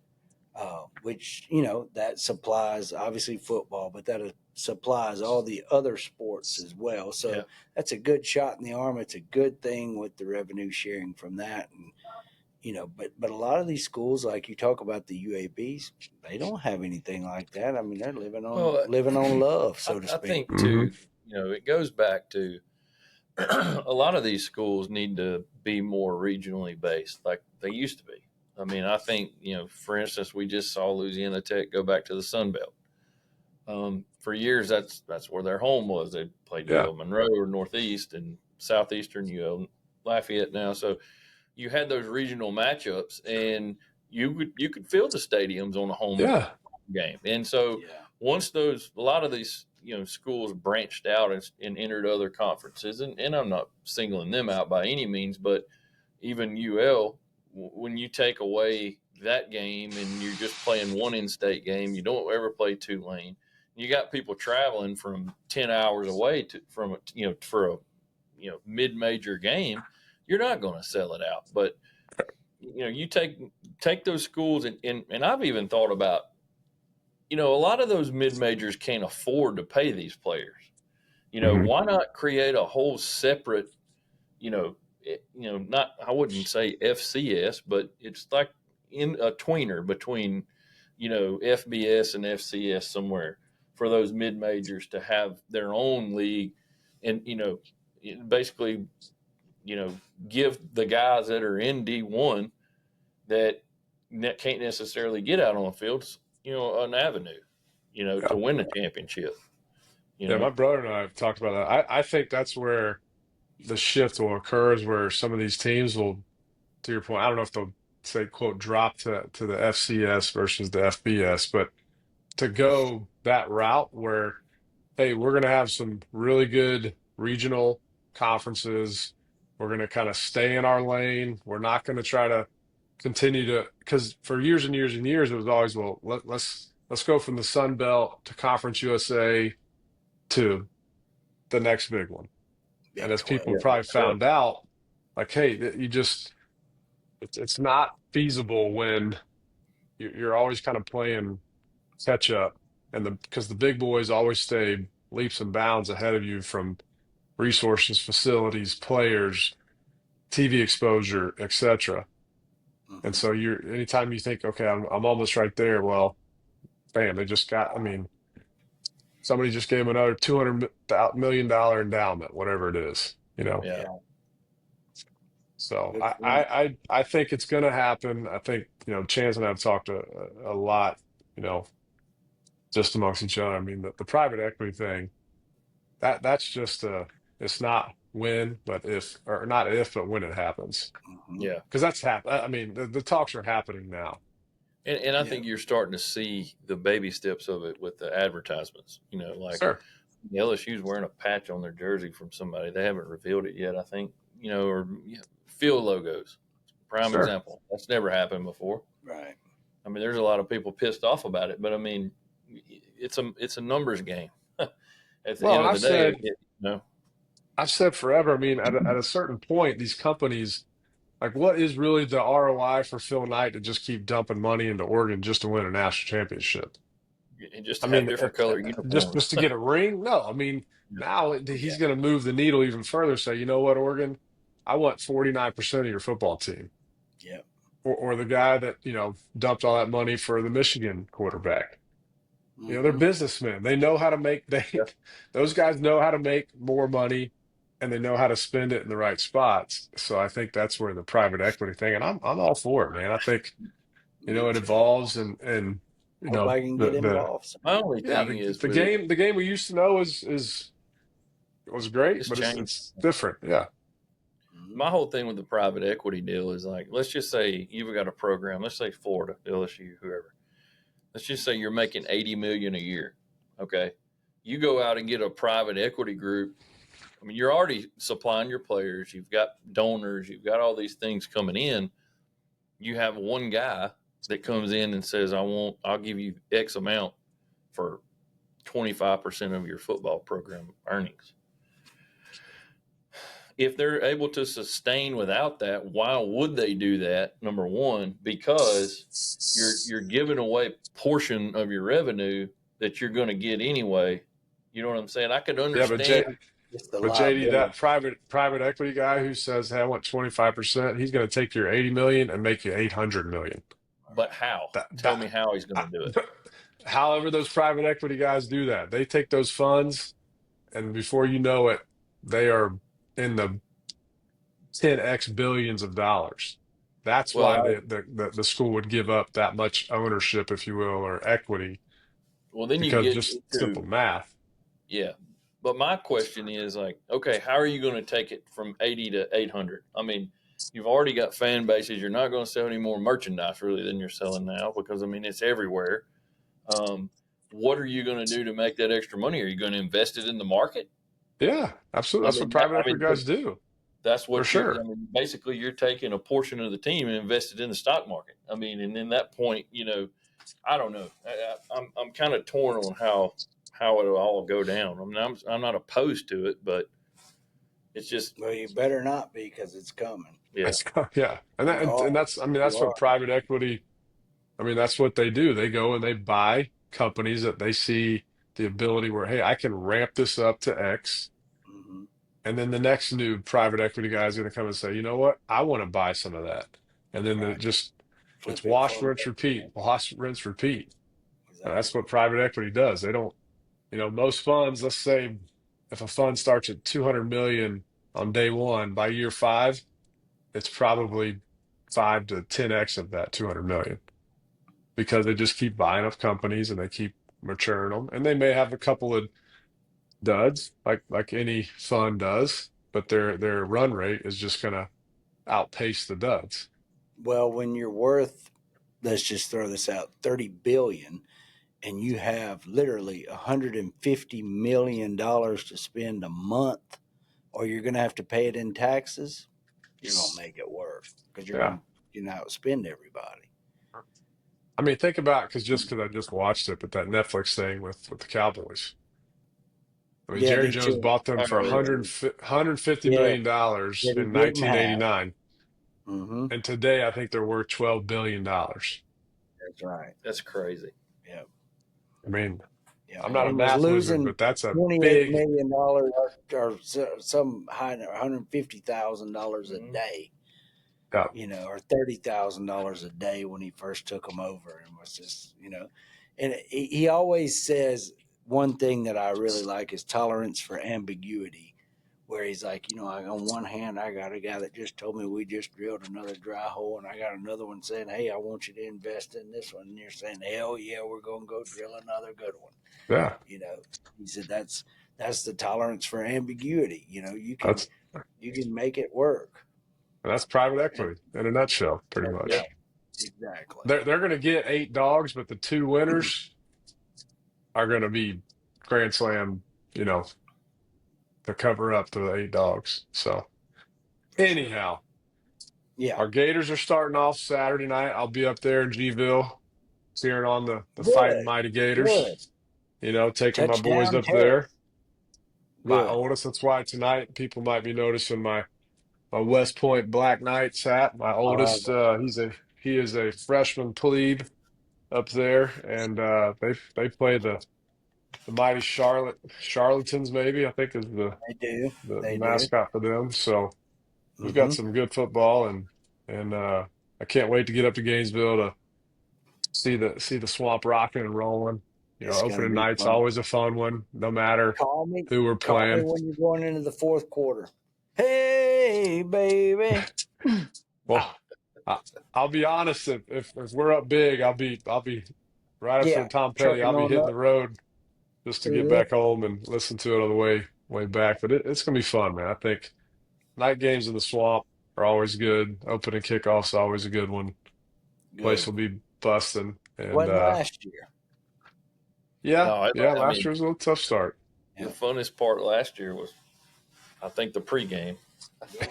Which, that supplies obviously football, but that supplies all the other sports as well. So that's a good shot in the arm. It's a good thing with the revenue sharing from that. And, but a lot of these schools, like you talk about the UABs, they don't have anything like that. I mean, they're living on love, so to speak. I think too, it goes back to a lot of these schools need to be more regionally based like they used to be. I mean, I think, for instance, we just saw Louisiana Tech go back to the Sun Belt. For years, that's where their home was. They played UL Monroe or Northeast and Southeastern UL Lafayette now. So you had those regional matchups, and you could fill the stadiums on a home game. And so once a lot of these schools branched out and entered other conferences, and I'm not singling them out by any means, but even UL. When you take away that game and you're just playing one in-state game, you don't ever play Tulane. You got people traveling from 10 hours away for a mid-major game. You're not going to sell it out. But you take those schools and I've even thought about, a lot of those mid-majors can't afford to pay these players. Why not create a whole separate, not, I wouldn't say FCS, but it's like in a tweener between, FBS and FCS somewhere for those mid majors to have their own league and, basically, give the guys that are in D1 that can't necessarily get out on the fields, an avenue, to win a championship. My brother and I have talked about that. I think that's where the shift will occur, is where some of these teams will, to your point, I don't know if they'll say, quote, drop to the FCS versus the FBS, but to go that route where, hey, we're going to have some really good regional conferences. We're going to kind of stay in our lane. We're not going to try to continue to, because for years and years and years, it was always, well, let's go from the Sun Belt to Conference USA to the next big one. And as people probably found out, like, hey, it's not feasible when you're always kind of playing catch up, and because the big boys always stay leaps and bounds ahead of you from resources, facilities, players, TV exposure, etc. And so anytime you think, okay, I'm almost right there, well, bam, they just got, I mean, somebody just gave them another $200 million endowment, whatever it is, you know. Yeah. So Good for them. I think it's going to happen. I think, you know, Chance and I have talked a lot, you know, just amongst each other. I mean, the private equity thing, that's just it's not when, but if, or not if, but when it happens. Yeah. Because that's I mean, the talks are happening now. And I think you're starting to see the baby steps of it with the advertisements. You know, like Sure. LSU's wearing a patch on their jersey from somebody. They haven't revealed it yet, I think. You know, or field logos. Prime Sure. example. That's never happened before. Right. I mean, there's a lot of people pissed off about it, but I mean, it's a numbers game. At the Well, end and of the day, you know. I've said forever, I mean, at a certain point, these companies, like, what is really the ROI for Phil Knight to just keep dumping money into Oregon just to win a national championship? And just I to have mean, different color just uniforms. to get a ring? No, I mean, now he's going to move the needle even further. Say, you know what, Oregon, I want 49% of your football team. Yep. Or the guy that, you know, dumped all that money for the Michigan quarterback. You know, they're businessmen. They know how to make those guys know how to make more money, and they know how to spend it in the right spots. So I think that's where the private equity thing, and I'm all for it, man. I think, you know, it evolves and you Hope know I can get involved. My only yeah, thing is the with game we used to know was great, It's but changed. it's different. Yeah. My whole thing with the private equity deal is like, let's just say you've got a program, let's say Florida, LSU, whoever. Let's just say you're making $80 million a year. Okay. You go out and get a private equity group. I mean, you're already supplying your players, you've got donors, you've got all these things coming in. You have one guy that comes in and says, I'll give you X amount for 25% of your football program earnings. If they're able to sustain without that, why would they do that? Number one, because you're giving away a portion of your revenue that you're going to get anyway. You know what I'm saying? I could Yeah, understand. It's the but JD, liability. that private equity guy who says, "Hey, I want 25%," he's going to take your 80 million and make you 800 million. But how? Tell me how he's going to do it. However, those private equity guys do that. They take those funds, and before you know it, they are in the 10x billions of dollars. That's why Well, the school would give up that much ownership, if you will, or equity, then you because get just into simple math. yeah. But my question is like, okay, how are you going to take it from 80 to 800? I mean, you've already got fan bases. You're not going to sell any more merchandise really than you're selling now because I mean it's everywhere. What are you going to do to make that extra money? Are you going to invest it in the market? Yeah, absolutely. That's what private equity guys do. That's what For sure. I mean, basically, you're taking a portion of the team and invested in the stock market. I mean, and in that point, you know, I don't know. I'm kind of torn on how it'll all go down. I mean, I'm not opposed to it, but it's just Well, you better not be because it's coming. yeah. Yeah, and that's I mean that's what private equity. I mean that's what they do. They go and they buy companies that they see the ability where, hey, I can ramp this up to X. And then the next new private equity guy is going to come and say, you know what? I want to buy some of that. And then it's wash, rinse, repeat, wash, rinse, repeat. Exactly. That's what private equity does. They don't, you know, most funds, let's say if a fund starts at 200 million on day one, by year 5, it's probably 5 to 10x of that 200 million because they just keep buying up companies and they keep maturing them. And they may have a couple of duds like any fund does, but their run rate is just going to outpace the duds. Well, when you're worth, let's just throw this out, 30 billion, and you have literally $150 million to spend a month, or you're going to have to pay it in taxes, you're going to make it work because you're going to outspend everybody. I mean, think about because I just watched it, but that Netflix thing with the Cowboys. I mean, Jerry Jones bought them for $150 million in 1989. And today, I think they're worth $12 billion. That's right. That's crazy. Yeah. I mean, Yeah, I'm not a and was math wizard, losing but that's a $28 big. million or some high $150,000 a day, Yeah. or $30,000 a day when he first took them over, and was just, and he always says one thing that I really like is tolerance for ambiguity, where he's like, on one hand, I got a guy that just told me we just drilled another dry hole, and I got another one saying, hey, I want you to invest in this one. And you're saying, hell yeah, we're going to go drill another good one. Yeah. He said that's the tolerance for ambiguity. You can That's make it work. private equity in a nutshell, pretty much. Yeah, exactly. They're going to get 8 dogs, but the 2 winners are going to be grand slam, to cover up the 8 dogs. So anyhow, Yeah, our Gators are starting off Saturday night. I'll be up there in Gville cheering on the fighting good, mighty good. Gators. Taking my boys Touchdown, up Terry. there. My Good. oldest, that's why tonight people might be noticing my West Point Black Knights hat. My oldest, he is a freshman plebe up there, and they play the mighty Charlatans, maybe I think is They do. the They do. mascot for them. So we've got Mm-hmm. some good football, and I can't wait to get up to Gainesville to see the swamp rocking and rolling. It's gonna Opening be night's fun. always a fun one, no matter Call me. who we're Call me playing. when you're going into the fourth quarter. Hey, baby. Well, I'll be honest. If we're up big, I'll be right after Yeah, Tom Petty. trucking I'll be on hitting up. the road just to get Mhm. back home and listen to it on the way back. But it's gonna be fun, man. I think night games in the swamp are always good. Opening kickoff's always a good one. Place Good. will be busting, and Wasn't last year. yeah, No, yeah. I Last mean, year was a little tough start. the Yeah. funnest part last year was, I think, the pregame.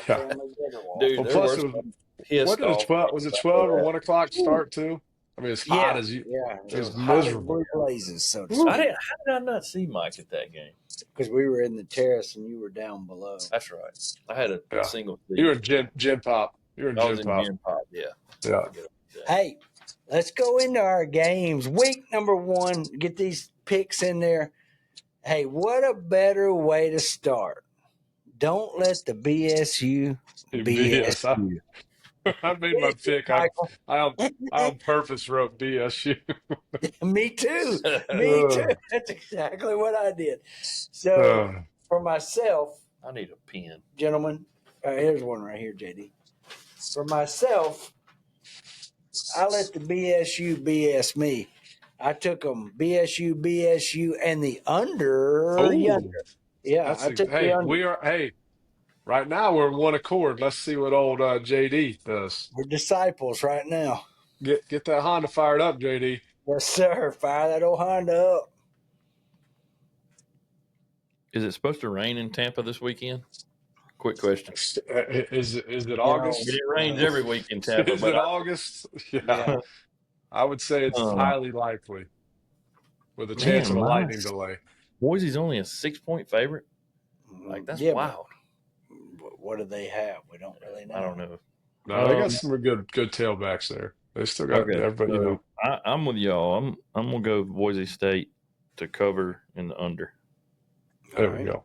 Yeah. Dude, Well, there plus were it was some pissed what did it off 12? Was it fans 12 or after 1 o'clock Woo. start too? I mean, it's hot Yeah, as you. yeah. It was hot as miserable. blue blazes, so to that. speak. How did I not see Mike at that game? Because we were in the terrace and you were down below. That's right. I had a Yeah. single You were seat. in gym pop. You were in I was gym in pop. Gin Pop, yeah. Yeah. Forget about that. Hey, let's go into our games. Week number 1. Get these picks in there. Hey, what a better way to start. Don't let the BSU BS. BSU. I made my pick. Michael. I on purpose wrote BSU. Me too. Me too. That's exactly what I did. So for myself, I need a pen. gentlemen, here's one right here, JD. For myself, I let the BSU BS me. I took them BSU, and the under yonder. Yeah, I took the under. Hey, right now we're in one accord. Let's see what old JD does. We're disciples right now. Get that Honda fired up, JD. Yes, sir. Fire that old Honda up. Is it supposed to rain in Tampa this weekend? Quick question. Is it August? It rains every week in Tampa. Is it August? Yeah. I would say it's highly likely with a chance of a lightning delay. Boise's only a 6-point favorite. Like, that's wild. What do they have? We don't really know. I don't know. No, they got some good tailbacks there. They still got everybody. So I'm with y'all. I'm gonna go Boise State to cover in the under. There we go.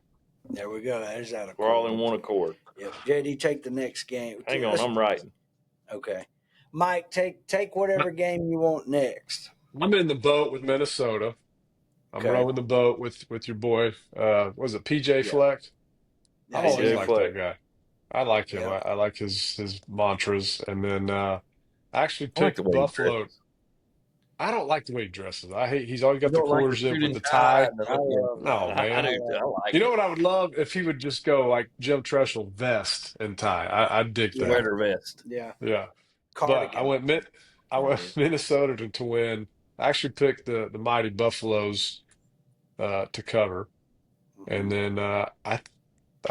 There we go. There's that. We're all in one accord. Yep. JD, take the next game. Hang on, I'm writing. Okay. Mike, take whatever game you want next. I'm in the boat with Minnesota. I'm rowing the boat with your boy. Was it PJ Fleck? I always liked that guy. I like him. Yeah. I like his mantras. And then I actually picked Buffalo. I don't like the way he dresses. I hate he's always got the quarter zip with the tie. No, man. You know what I would love if he would just go like Jim Tressel, vest and tie. I'd dig that. Sweater vest. Yeah. Yeah. Cardigan. But I went Minnesota to win. I actually picked the mighty Buffaloes to cover. And then I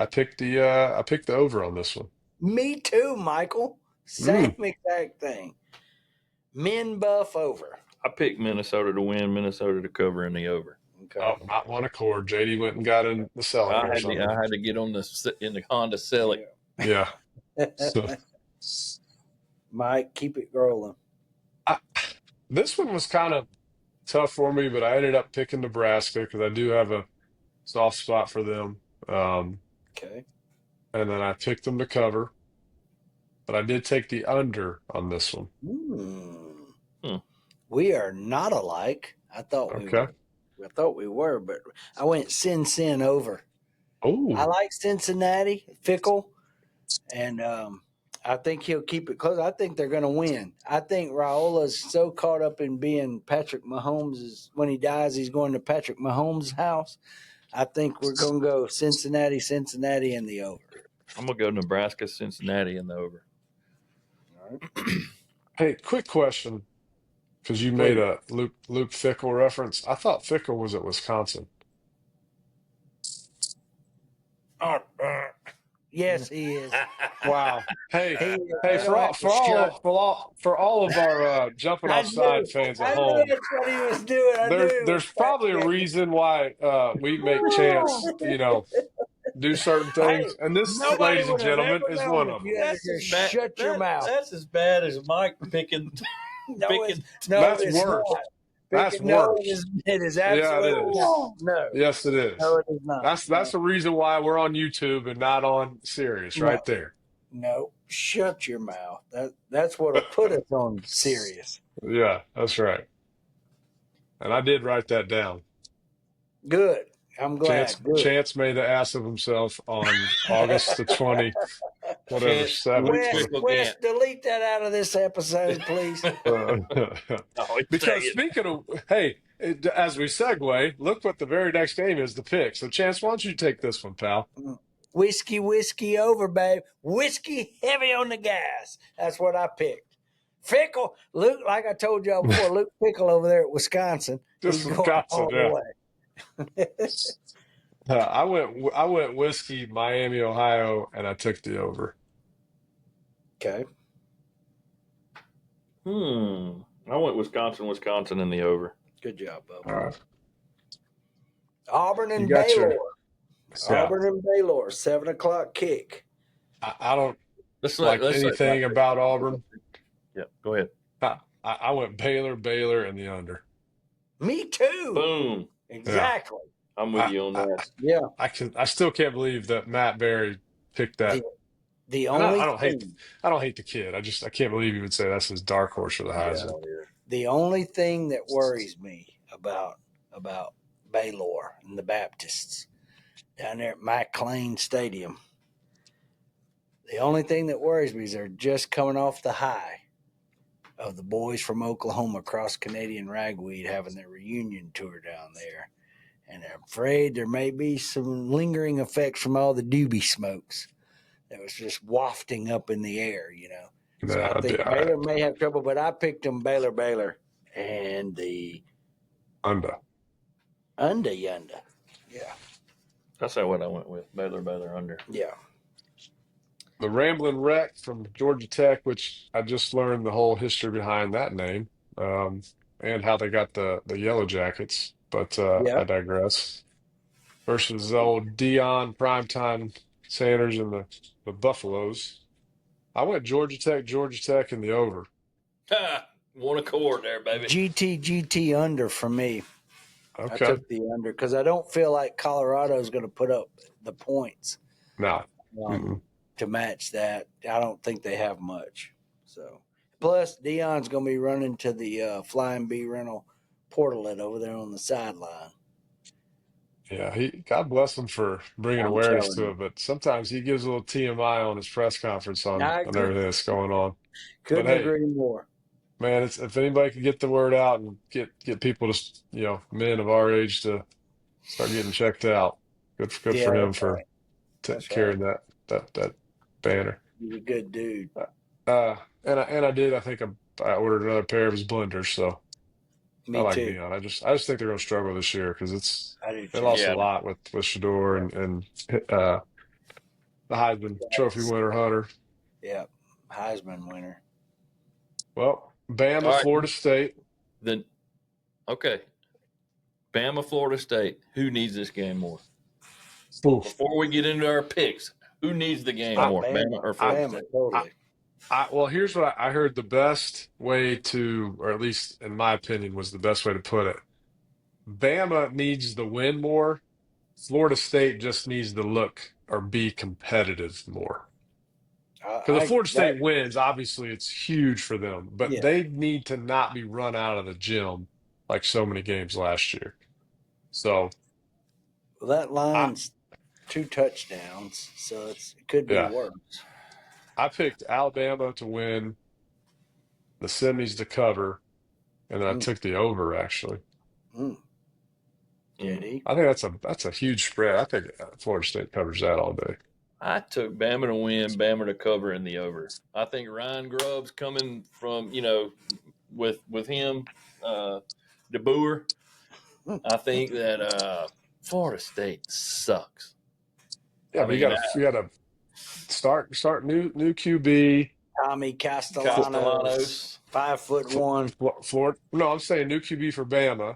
picked the over on this one. Me too, Michael. Same exact thing. Men buff over. I picked Minnesota to win, Minnesota to cover in the over. Okay. Oh, not one accord. JD went and got in the selling. I had to get on in the Honda Civic. Yeah. Mike, keep it rolling. This one was kind of tough for me, but I ended up picking Nebraska because I do have a soft spot for them. Okay. And then I picked them to cover, but I did take the under on this one. Hmm. We are not alike. I thought we Okay. were. I thought we were, but I went Sin over. I Oh, like Cincinnati, Fickle, and I think he'll keep it close. I think they're going to win. I think Raiola's so caught up in being Patrick Mahomes. When he dies, he's going to Patrick Mahomes' house. I think we're going to go Cincinnati, in the over. I'm gonna go Nebraska, Cincinnati in the over. All right. hey, quick question, because you made Please. a Luke Fickle reference. I thought Fickle was at Wisconsin. Oh, yes, he is. Wow. Hey, He, hey, they don't have to shut. for all of our jumping I offside knew. fans at I knew home, that's what he was doing. I knew he was there's probably a reason why we make Chance, do certain Hey, things, and this, nobody ladies and would have gentlemen, ever is known one if of them. you had to just shut your mouth. That's as bad as Mike picking. No, picking. That's it's worse. not. That's No, worse. it is Yeah, it absolutely is. not. No, Yes, it no, is. it is not. That's the reason why we're on YouTube and not on Sirius, No, right there. no, shut your mouth. That's what'll put us on serious. Yeah, that's right. And I did write that down. Good. I'm glad. Good. Chance made the ass of himself on August the 20, whatever, Chance, 7th. Wes, delete that out of this episode, please. Because speaking of, hey, as we segue, look what the very next game is, the pick. So, Chance, why don't you take this one, pal? Whiskey over, babe. Whiskey heavy on the gas. That's what I picked. Fickle, Luke, like I told y'all before, Luke Fickle over there at Wisconsin. Just He's going Wisconsin, all yeah. the way. I went whiskey, Miami, Ohio, and I took the over. Okay. I went Wisconsin in the over. Good job, Bubba. All right. Auburn and You got Baylor. Yeah. Auburn and Baylor, 7:00 kick. I don't like anything about Auburn. Yeah, go ahead. I went Baylor, and the under. Me too. Boom. Exactly. I'm with you on that. Yeah. I still can't believe that Matt Berry picked that. The only I don't hate the kid. I can't believe you would say that's his dark horse for the Heisman. Yeah. The only thing that worries me about Baylor and the Baptists down there at McLean Stadium, the only thing that worries me is they're just coming off the high of the boys from Oklahoma Cross Canadian Ragweed having their reunion tour down there. And I'm afraid there may be some lingering effects from all the doobie smokes that was just wafting up in the air, So I think Baylor may have trouble, but I picked them Baylor, and the under. Yunda. Yeah. That's not what I went with. Baylor under. Yeah. The Ramblin' Wreck from Georgia Tech, which I just learned the whole history behind that name, and how they got the Yellow Jackets. But I digress. Versus the old Dion Primetime Sanders and the Buffaloes. I went Georgia Tech in the over. One accord there, baby. GT under for me. Okay. I took the under because I don't feel like Colorado is going to put up the points. No. To match that. I don't think they have much. So, plus Dion's going to be running to the Flying Bee rental portalet over there on the sideline. Yeah, God bless him for bringing awareness to it, but sometimes he gives a little TMI on his press conference on everything that's going on. Couldn't agree more. Man, if anybody could get the word out and get people to, men of our age to start getting checked out, good for him for carrying that banner. He's a good dude. And I did. I think I ordered another pair of his blenders, so Me I like too. Dion. I just think they're going to struggle this year because they lost a lot with Shador and the Heisman Trophy winner Hunter. Yeah, Heisman winner. Well, Bama, Florida State. Then, okay, Bama, Florida State. Who needs this game more? Oof. Before we get into our picks, who needs the game more, Bama or Florida State? Totally. Well, here's what I heard the best way to, or at least in my opinion, was the best way to put it. Bama needs to win more. Florida State just needs to look or be competitive more. Because if Florida That State wins, obviously it's huge for them, but yeah. they need to not be run out of the gym like so many games last year. So, Well, that I, line's 2 touchdowns, so it could be yeah, worse. I picked Alabama to win, the semis to cover, and then I Mm, took the over actually. mm. JD. I think that's a huge spread. I think Florida State covers that all day. I took Bama to win, Bama to cover in the over. I think Ryan Grubb's coming from, with him, DeBoer. I think that Florida State sucks. Yeah, I but mean, you got to start new QB. Tommy Castellanos. 5'1". Florida. No, I'm saying new QB for Bama.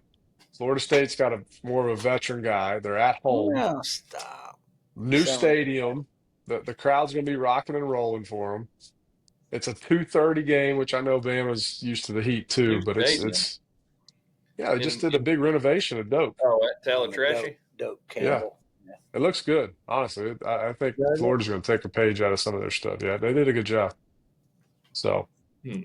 Florida State's got a more of a veteran guy. They're at home. No, stop. New stadium. The crowd's going to be rocking and rolling for them. It's a 2:30 game, which I know Bama's used to the heat too, New but stadium. they just did a big renovation of Doak. At Talatrashy. Dope Yeah, Campbell. it looks good. Honestly, I think Does it? Florida's going to take a page out of some of their stuff. Yeah, they did a good job. So Hmm.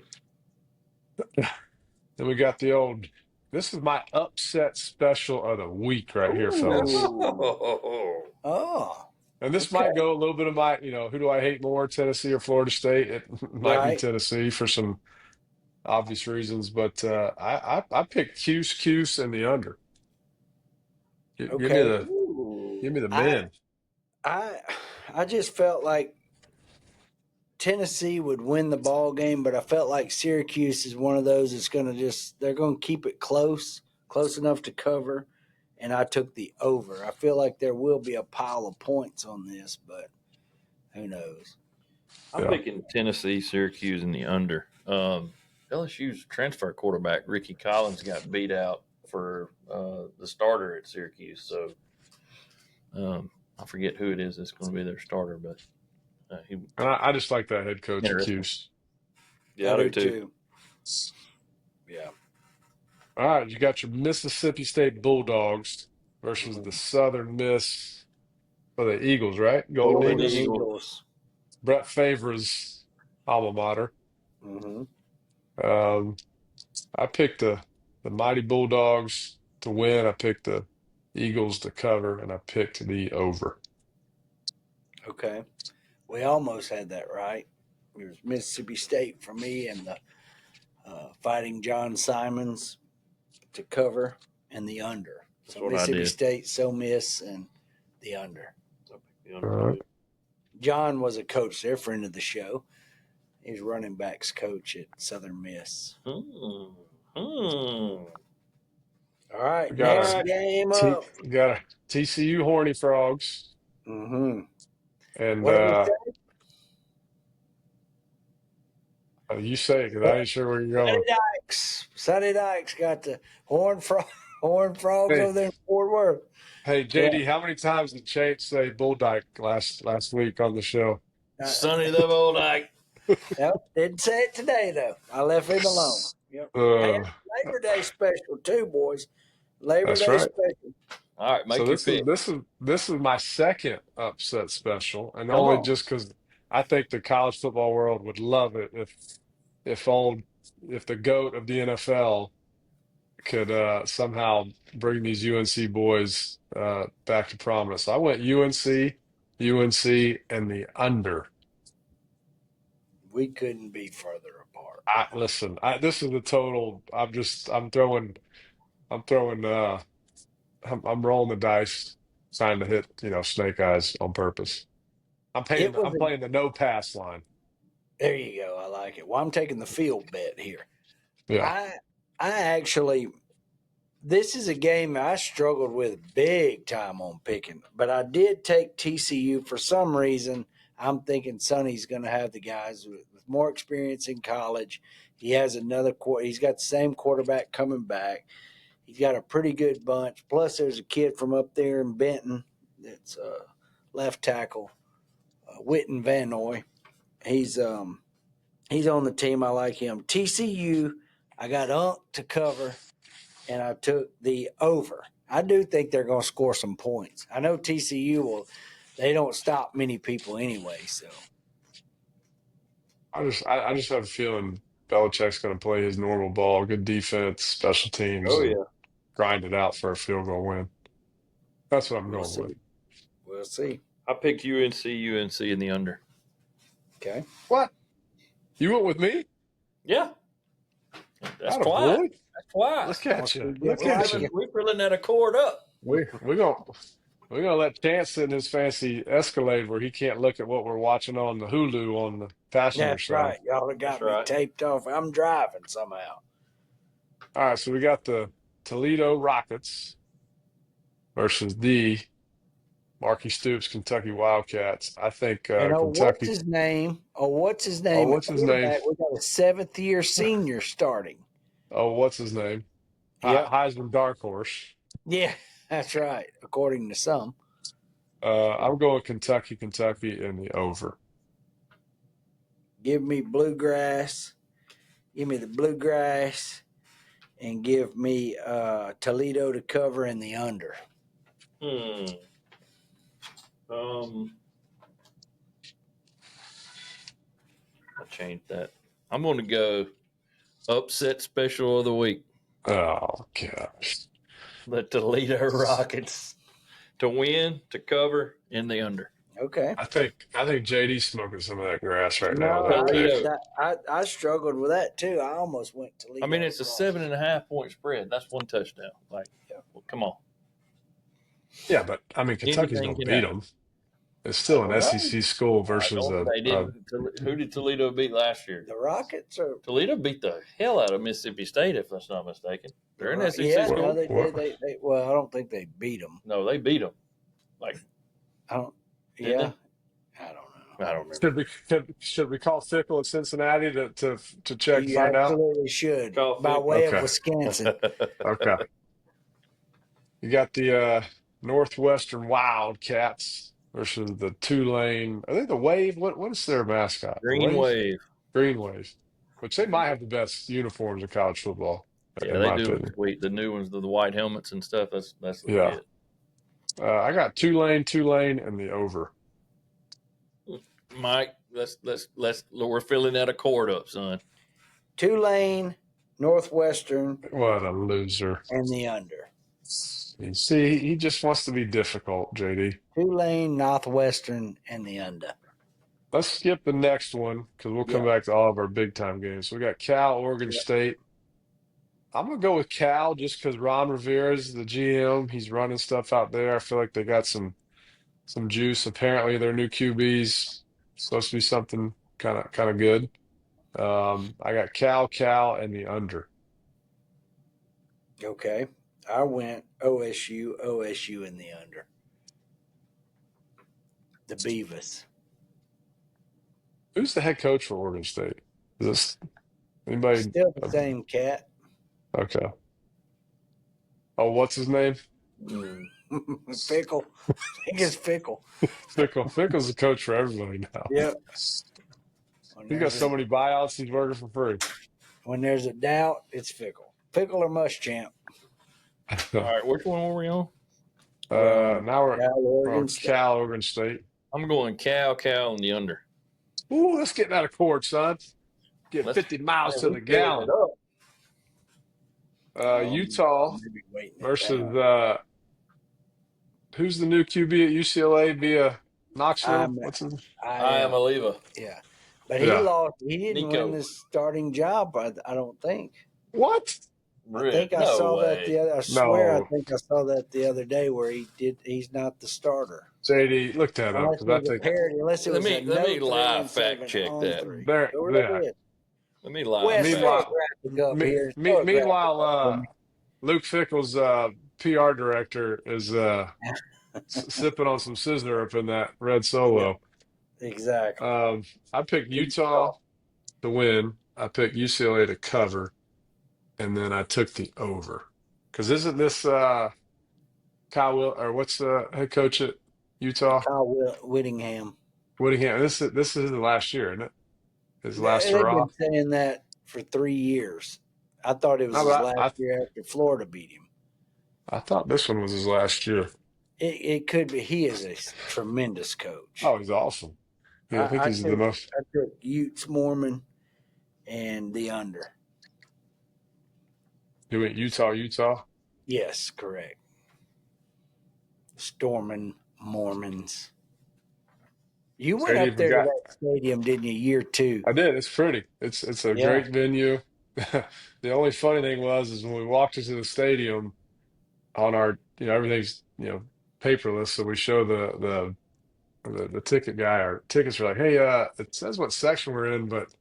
then we got the old. This is my upset special of the week right here, fellas. Ooh. Oh, And this okay. might go a little bit of my, who do I hate more, Tennessee or Florida State? It might be Right. Tennessee for some obvious reasons, but I picked Cuse and the under. Give me Okay. the I men. I just felt like Tennessee would win the ball game, but I felt like Syracuse is one of those that's they're gonna keep it close enough to cover, and I took the over. I feel like there will be a pile of points on this, but who knows? I'm Yeah. picking Tennessee, Syracuse, in the under. LSU's transfer quarterback Ricky Collins got beat out for the starter at Syracuse, so I forget who it is that's going to be their starter, but he. And I just like that head coach at Interesting. Cuse. Yeah, I do too. Yeah. All right, you got your Mississippi State Bulldogs versus the Southern Miss for the Eagles, right? Golden Golden Eagles. Eagles. Brett Favre's alma mater. Mm-hmm. I picked the Mighty Bulldogs to win. I picked the Eagles to cover, and I picked the over. Okay. We almost had that right. It was Mississippi State for me and the Fighting John Simons to cover and the under. That's So what I Mississippi did. State, So Miss, and the under. All right. John was a coach, their friend of the show. He's running backs coach at Southern Miss. Hmm. All right, We got next our game up. We got our TCU Horny Frogs, Mm-hmm. and What did we say? you say it because I ain't sure where you're going. Sonny Dykes got the Horn Frogs Hey. over there in Fort Worth. Hey, JD, how many times did Chase say Bull Dyke last week on the show? Sonny the Bulldyke. Nope, didn't say it today though. I left him alone. Yep. And Labor Day special too, boys. Labor That's Day right. special. All right, make So your this is pick. this is my second upset special, and Come only on. just because I think the college football world would love it if the GOAT of the NFL could somehow bring these UNC boys back to prominence. So I went UNC, and the under. We couldn't be further apart. Listen, this is the total. I'm rolling the dice, trying to hit, snake eyes on purpose. I'm playing the no pass line. There you go. I like it. Well, I'm taking the field bet here. Yeah. I actually, this is a game I struggled with big time on picking, but I did take TCU for some reason. I'm thinking Sonny's going to have the guys with more experience in college. He has he's got the same quarterback coming back. He's got a pretty good bunch. Plus, there's a kid from up there in Benton that's left tackle, Witten Van Noy. He's He's on the team. I like him. TCU, I got Unk to cover, and I took the over. I do think they're going to score some points. I know TCU will. They don't stop many people anyway. So I just have a feeling Belichick's going to play his normal ball, good defense, special teams, Oh and yeah. grind it out for a field goal win. That's what I'm we'll going see. with. We'll see. I picked UNC in the under. Okay. What? You went with me? Yeah. That's Atta quiet. boy. That's quiet. Look at you. We're Look at you. We're filling that accord up. We're gonna let Chance sit in his fancy Escalade where he can't look at what we're watching on the Hulu on the passenger That's side. right. Y'all have got That's me right. taped off. I'm driving somehow. All right, so we got the Toledo Rockets versus the Marky Stoops Kentucky Wildcats. I think And what's Kentucky. his name? What's his name? what's his name? We got a 7th-year senior starting. What's his name? Yep. Heisman Dark Horse. Yeah, that's right. According to some. I'm going Kentucky in the over. Give me bluegrass. Give me the bluegrass. And give me Toledo to cover in the under. I changed that. I'm going to go upset special of the week. Oh gosh. The Toledo Rockets to win, to cover in the under. Okay. I think JD's smoking some of that grass right No, now. That pick. I struggled with that too. I almost went Toledo. I mean, it's a across. 7.5 point spread. That's one touchdown. Like, well, come on. Yeah, but I mean, Kentucky's Anything gonna can beat happen. them. It's still an Well, SEC school versus They did. Who did Toledo beat last year? The Rockets are. Toledo beat the hell out of Mississippi State, if that's not mistaken. They're an SEC Yeah, school. no, they What? did. Well, I don't think they beat them. No, they beat them. Like, I don't. Did Yeah, I don't know. I don't remember. Should we call Fickle at Cincinnati to check and You find out? absolutely should. Call By Fickle. way Okay. of Wisconsin. Okay. You got the Northwestern Wildcats versus the Tulane. I think the Wave. What is their mascot? The Green Wave. Green Wave. Which they might have the best uniforms in college football. Yeah, in they my do. opinion. Sweet. The new ones, the white helmets and stuff. That's Yeah. legit. I got Tulane, and the over. Mike, let's we're filling that accord up, son. Tulane, Northwestern, What a loser. and the under. You see, he just wants to be difficult, JD. Tulane, Northwestern, and the under. Let's skip the next one because we'll come back to all of our big time games. So we got Cal, Oregon State. I'm going to go with Cal just because Ron Rivera is the GM. He's running stuff out there. I feel like they got some juice. Apparently, their new QB's supposed to be something kind of good. I got Cal, and the under. Okay. I went OSU in the under. The Beavers. Who's the head coach for Oregon State? Is this anybody? Still the same cat. Okay. Oh, what's his name? Fickle. I think it's Fickle. Fickle. Fickle's the coach for everybody now. Yep. He's got so many buyouts, he's working for free. When there's a doubt, it's Fickle. Fickle or Muschamp. All right, which one were we on? Now we're Oregon on State. Cal, Oregon State. I'm going Cal, and the under. Ooh, let's get out of court, son. Get 50 miles to the gallon. Utah versus who's the new QB at UCLA via Knoxville? What's his name? I am Oliva. Yeah. But he lost. He didn't Nico. win the starting job, I don't think. What? I think I saw that the other. I swear, No. I think I saw that the other day where he's not the starter. JD, look that up Unless because it I was a think parody, unless it Let was me- a let me no live 3 and fact 7 check on that. 3. There- Go right there. ahead. Let me lie. Wes, Meanwhile- start wrapping up here. Start Meanwhile, Luke Fickle's PR director is sipping on some scissor up in that red solo. exactly. I picked Utah to win. I picked UCLA to cover, and then I took the over. Because isn't this Kyle or what's the head coach at Utah? Kyle Whittingham. Whittingham. This is the last year, isn't it? his last They've hurrah. been saying that for 3 years. I thought it was No, his but last year after Florida beat him. I thought this one was his last year. It could be. He is a tremendous coach. Oh, he's awesome. Yeah, I think he's the most. I took Utes, Mormon, and the under. He went Utah. Yes, correct. Storming Mormons. You went Stadium up there to forgot. that stadium, didn't you? Year 2. I did. It's pretty. It's a Yeah. great venue. The only funny thing is when we walked into the stadium on our, everything's, paperless. So we show the ticket guy our tickets are like, hey, it says what section we're in, but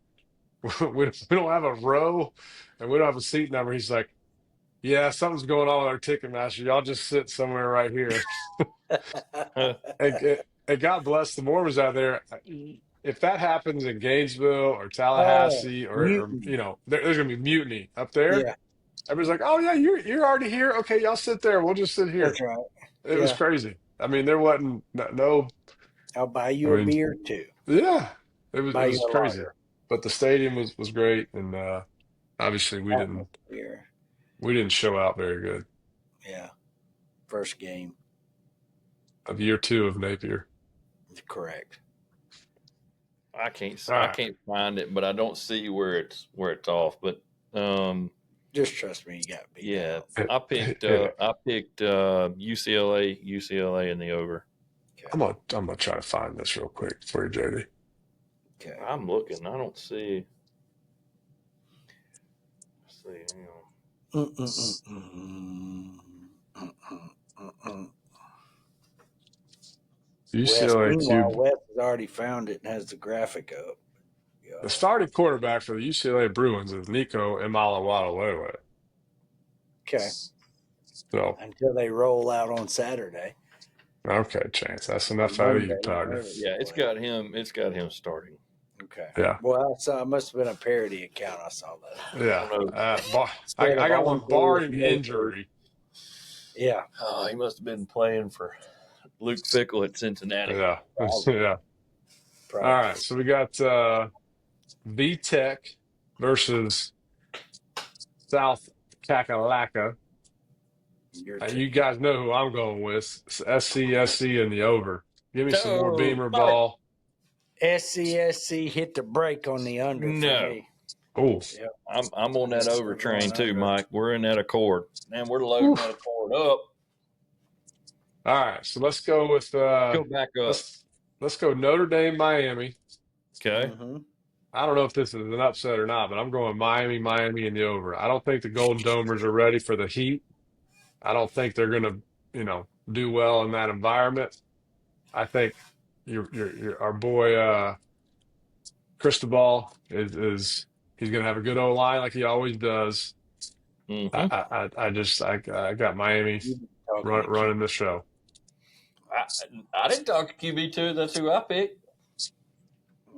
we don't have a row and we don't have a seat number. He's like, yeah, something's going on with our ticket master. Y'all just sit somewhere right here. And God bless the Mormons out there. If that happens in Gainesville or Tallahassee or there's gonna be mutiny up there. Yeah, Everybody's like, oh yeah, you're already here. Okay, y'all sit there. We'll just sit here. that's right. It was crazy. I mean, there wasn't no. I'll buy you a beer too. Yeah, it was Buy you a crazy. lager. But the stadium was great, and obviously we didn't show out very good. Yeah, first game. Of year 2 of Napier. Correct. I can't find it, but I don't see where it's off. But just trust me, you got beat. Yeah, I picked UCLA in the over. Okay. I'm gonna try to find this real quick for you, JD. Okay. I'm looking. I don't see. Let's see. Hang on. UCLA Meanwhile, Wes has already found it and has the graphic up. Yeah. The starting quarterback for the UCLA Bruins is Nico Imalawadalewe. Okay. So until they roll out on Saturday. Okay, Chance. That's enough out of you, Tiger. Yeah, it's got him starting. Okay. Yeah. Well, it must have been a parody account. I saw that. Yeah. I got one barring injury. Yeah. Oh, he must have been playing for Luke Fickle at Cincinnati. Yeah. Yeah. All right. So we got VTech versus South Kakalaka. You guys know who I'm going with. SCSC and the over. Give me some more Beamer ball. SCSC hit the brake on the under for me. Oh, yep. I'm on that over train too, Mike. We're in that Accord. Man, we're loading that Accord up. All right, so let's go with go back up. Let's go Notre Dame, Miami. Okay. Mm-hmm. I don't know if this is an upset or not, but I'm going Miami in the over. I don't think the Golden Domers are ready for the heat. I don't think they're going to, do well in that environment. I think our boy Cristobal is he's going to have a good O-line like he always does. Mm-hmm. I got Miami running the show. I didn't talk to QB2. That's who I picked.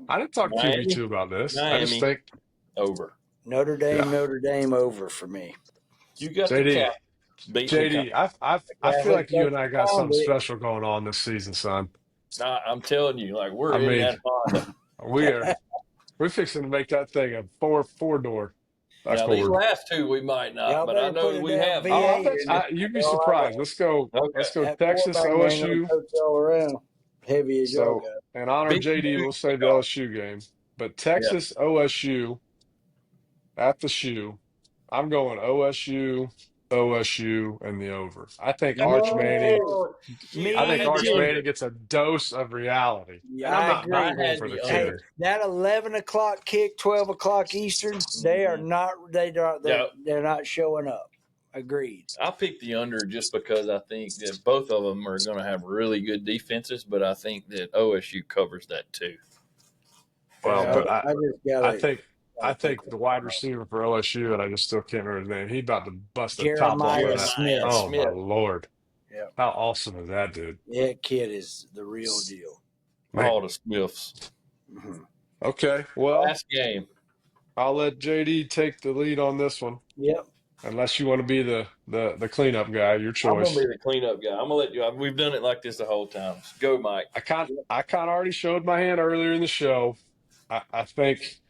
I didn't talk to QB2 about this. Miami. I just think over. Notre Dame over for me. You got JD, the cap. JD, I feel like you and I got something special going on this season, son. Nah, I'm telling you, like we're in that Honda. We're fixing to make that thing a four door. Now, these last two we might not, but I know we have. You'd be surprised. Let's go. Okay. Let's go. Texas, OSU. Heavy as y'all got. In honor of JD, we'll say the LSU game. But Texas, OSU at the shoe. I'm going OSU, and the over. I think Arch Manning. Arch Manning gets a dose of reality. Yeah, I'm not going for the kid. That 11 o'clock kick, 12 o'clock Eastern, they're not showing up. Agreed. I picked the under just because I think that both of them are going to have really good defenses, but I think that OSU covers that too. Well, but I think the wide receiver for LSU, and I just still can't remember his name. He's about to bust the top off of that. Smith. Oh my Lord! Yeah. How awesome is that, dude? That kid is the real deal. All the Smiths. Mm-hmm. Okay, well, last game. I'll let JD take the lead on this one. Yep. Unless you want to be the cleanup guy, your choice. I'm gonna be the cleanup guy. I'm gonna let you. We've done it like this the whole time. Go, Mike. I kind of already showed my hand earlier in the show. I think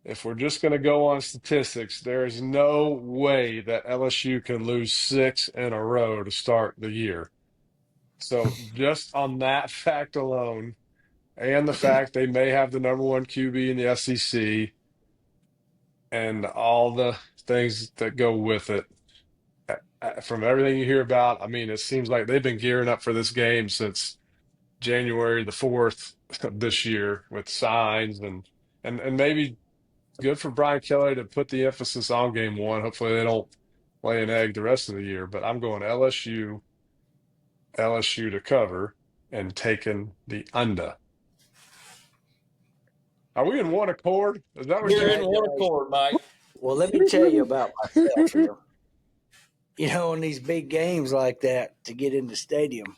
if we're just going to go on statistics, there is no way that LSU can lose 6 in a row to start the year. So just on that fact alone, and the fact they may have the number one QB in the SEC and all the things that go with it, from everything you hear about, I mean, it seems like they've been gearing up for this game since January the 4th of this year with signs and maybe good for Brian Kelly to put the emphasis on game one. Hopefully they don't lay an egg the rest of the year, but I'm going LSU to cover and taking the under. Are we in one accord? Is that what You're you're in one accord, Mike. Well, let me tell you about myself here. You know, in these big games like that, to get in the stadium,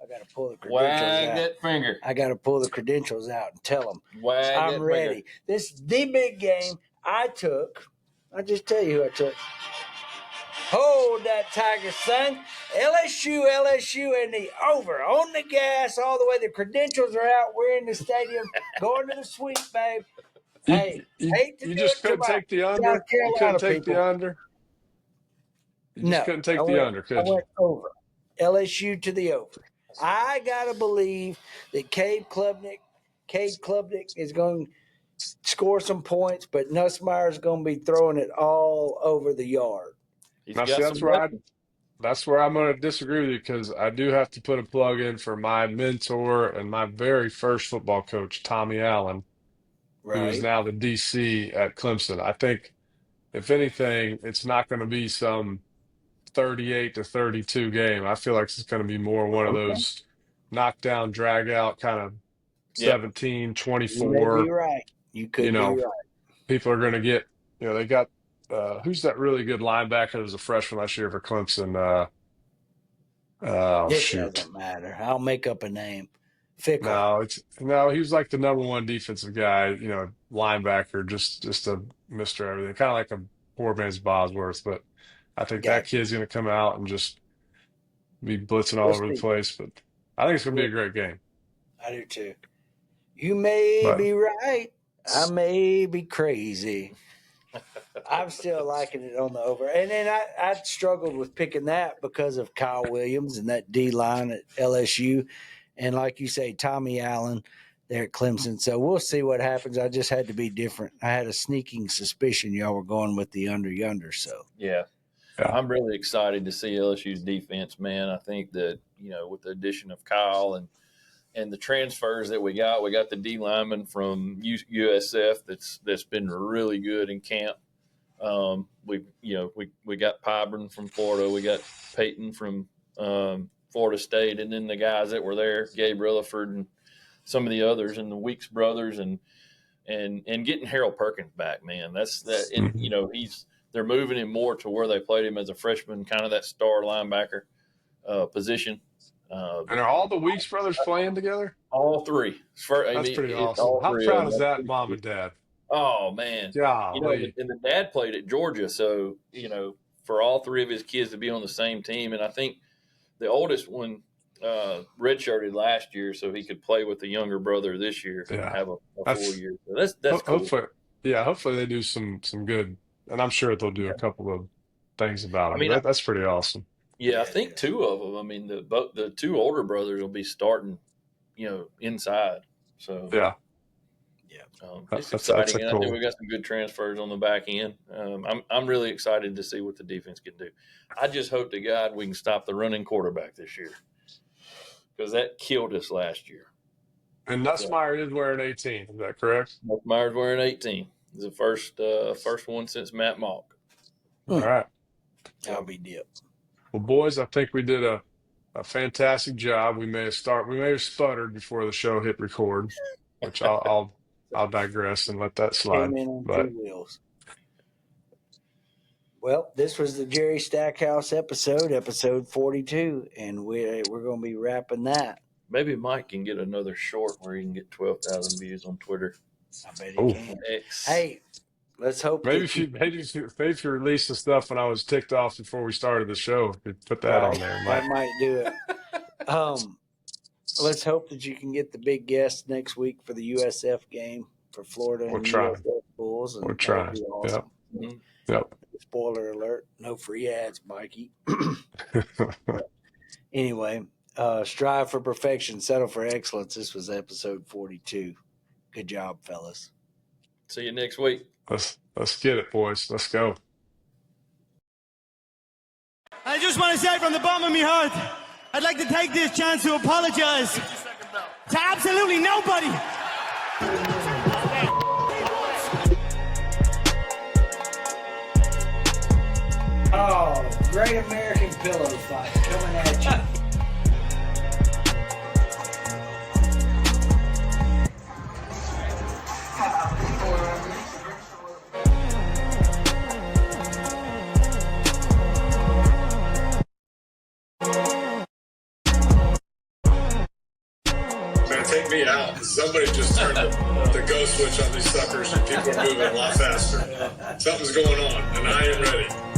I got to pull the credentials Wag out. that finger. I got to pull the credentials out and tell them Wag I'm that ready. finger. This is the big game I took. I'll just tell you who I took. Hold that tiger, son. LSU, and the over on the gas all the way. The credentials are out. We're in the stadium, going to the suite, babe. Hey, hate to you do just it to couldn't my take the under? South You couldn't Carolina take people. the under? You just No, couldn't take I the went, under, I could you? went over. LSU to the over. I gotta believe that Cade Klubnik is going to score some points, but Nussmeier's going to be throwing it all over the yard. He's Now, got see, some weapons. that's where I'm going to disagree with you because I do have to put a plug in for my mentor and my very first football coach, Tommy Allen, who is Right. now the DC at Clemson. I think, if anything, it's not going to be some 38-32 game. I feel like it's going to be more one of those knockdown, drag out kind of Yep. 17, You may be 24. right. You could You be know, right. people are going to get, they got, who's that really good linebacker that was a freshman last year for Clemson? Oh, It shoot. doesn't matter. I'll make up a name. Fickle. No, he was like the number one defensive guy, linebacker, just a Mr. Everything, kind of like a poor man's Bosworth. But I think that Gotcha. kid's going to come out and just be blitzing all We'll over the see. place. But I think it's going to be a great game. I do too. You may But be right. I may be crazy. I'm still liking it on the over. And then I struggled with picking that because of Kyle Williams and that D line at LSU. And like you say, Tommy Allen there at Clemson. So we'll see what happens. I just had to be different. I had a sneaking suspicion y'all were going with the under yonder. So Yeah. yeah, I'm really excited to see LSU's defense, man. I think that, with the addition of Kyle and the transfers that we got the D lineman from USF that's been really good in camp. We got Pyburn from Florida, we got Peyton from Florida State, and then the guys that were there, Gabe Rilliford and some of the others, and the Weeks brothers, and getting Harold Perkins back, man. That's that. And they're moving him more to where they played him as a freshman, kind of that star linebacker position. and are all the Weeks brothers playing together? All three. That's pretty It's awesome. all How three of proud them. is that, mom and dad? Oh man, Golly. and the dad played at Georgia, so for all three of his kids to be on the same team, and I think the oldest one redshirted last year, so he could play with the younger brother this year and Yeah. have a That's full year. So that's cool. hopefully they do some good, and I'm sure they'll do a couple of things about I him. mean, That's pretty awesome. Yeah, I think two of them. I mean, the two older brothers will be starting, inside. So yeah, it's That's exciting. a And I think cool. we got some good transfers on the back end. I'm really excited to see what the defense can do. I just hope to God we can stop the running quarterback this year because that killed us last year. And Nussmeier is wearing 18. Is that correct? Myers wearing 18. It's the first one since Matt Malk. All right. that'll be dip. Well, boys, I think we did a fantastic job. We may have sputtered before the show hit record, which I'll digress and let that slide. Came in on But two wheels. Well, this was the Jerry Stackhouse episode 42, and we're going to be wrapping that. Maybe Mike can get another short where he can get 12,000 views on Twitter. I bet he can. X. Hey, let's hope. maybe if you released the stuff when I was ticked off before we started the show, you put that on there, Mike. That might do it. Let's hope that you can get the big guest next week for the USF game for Florida We'll and try. USF Bulls. And We're trying. that'd be awesome. Mhm. Yep. Spoiler alert, no free ads, Mikey. Anyway, strive for perfection, settle for excellence. This was episode 42. Good job, fellas. See you next week. Let's get it, boys. Let's go. I just want to say from the bottom of my heart, I'd like to take this chance to apologize to absolutely nobody. Oh, Great American Pillow Fight coming at you. Man, take me out. Somebody just turned the go switch on these suckers and people are moving a lot faster. Something's going on, and I ain't ready.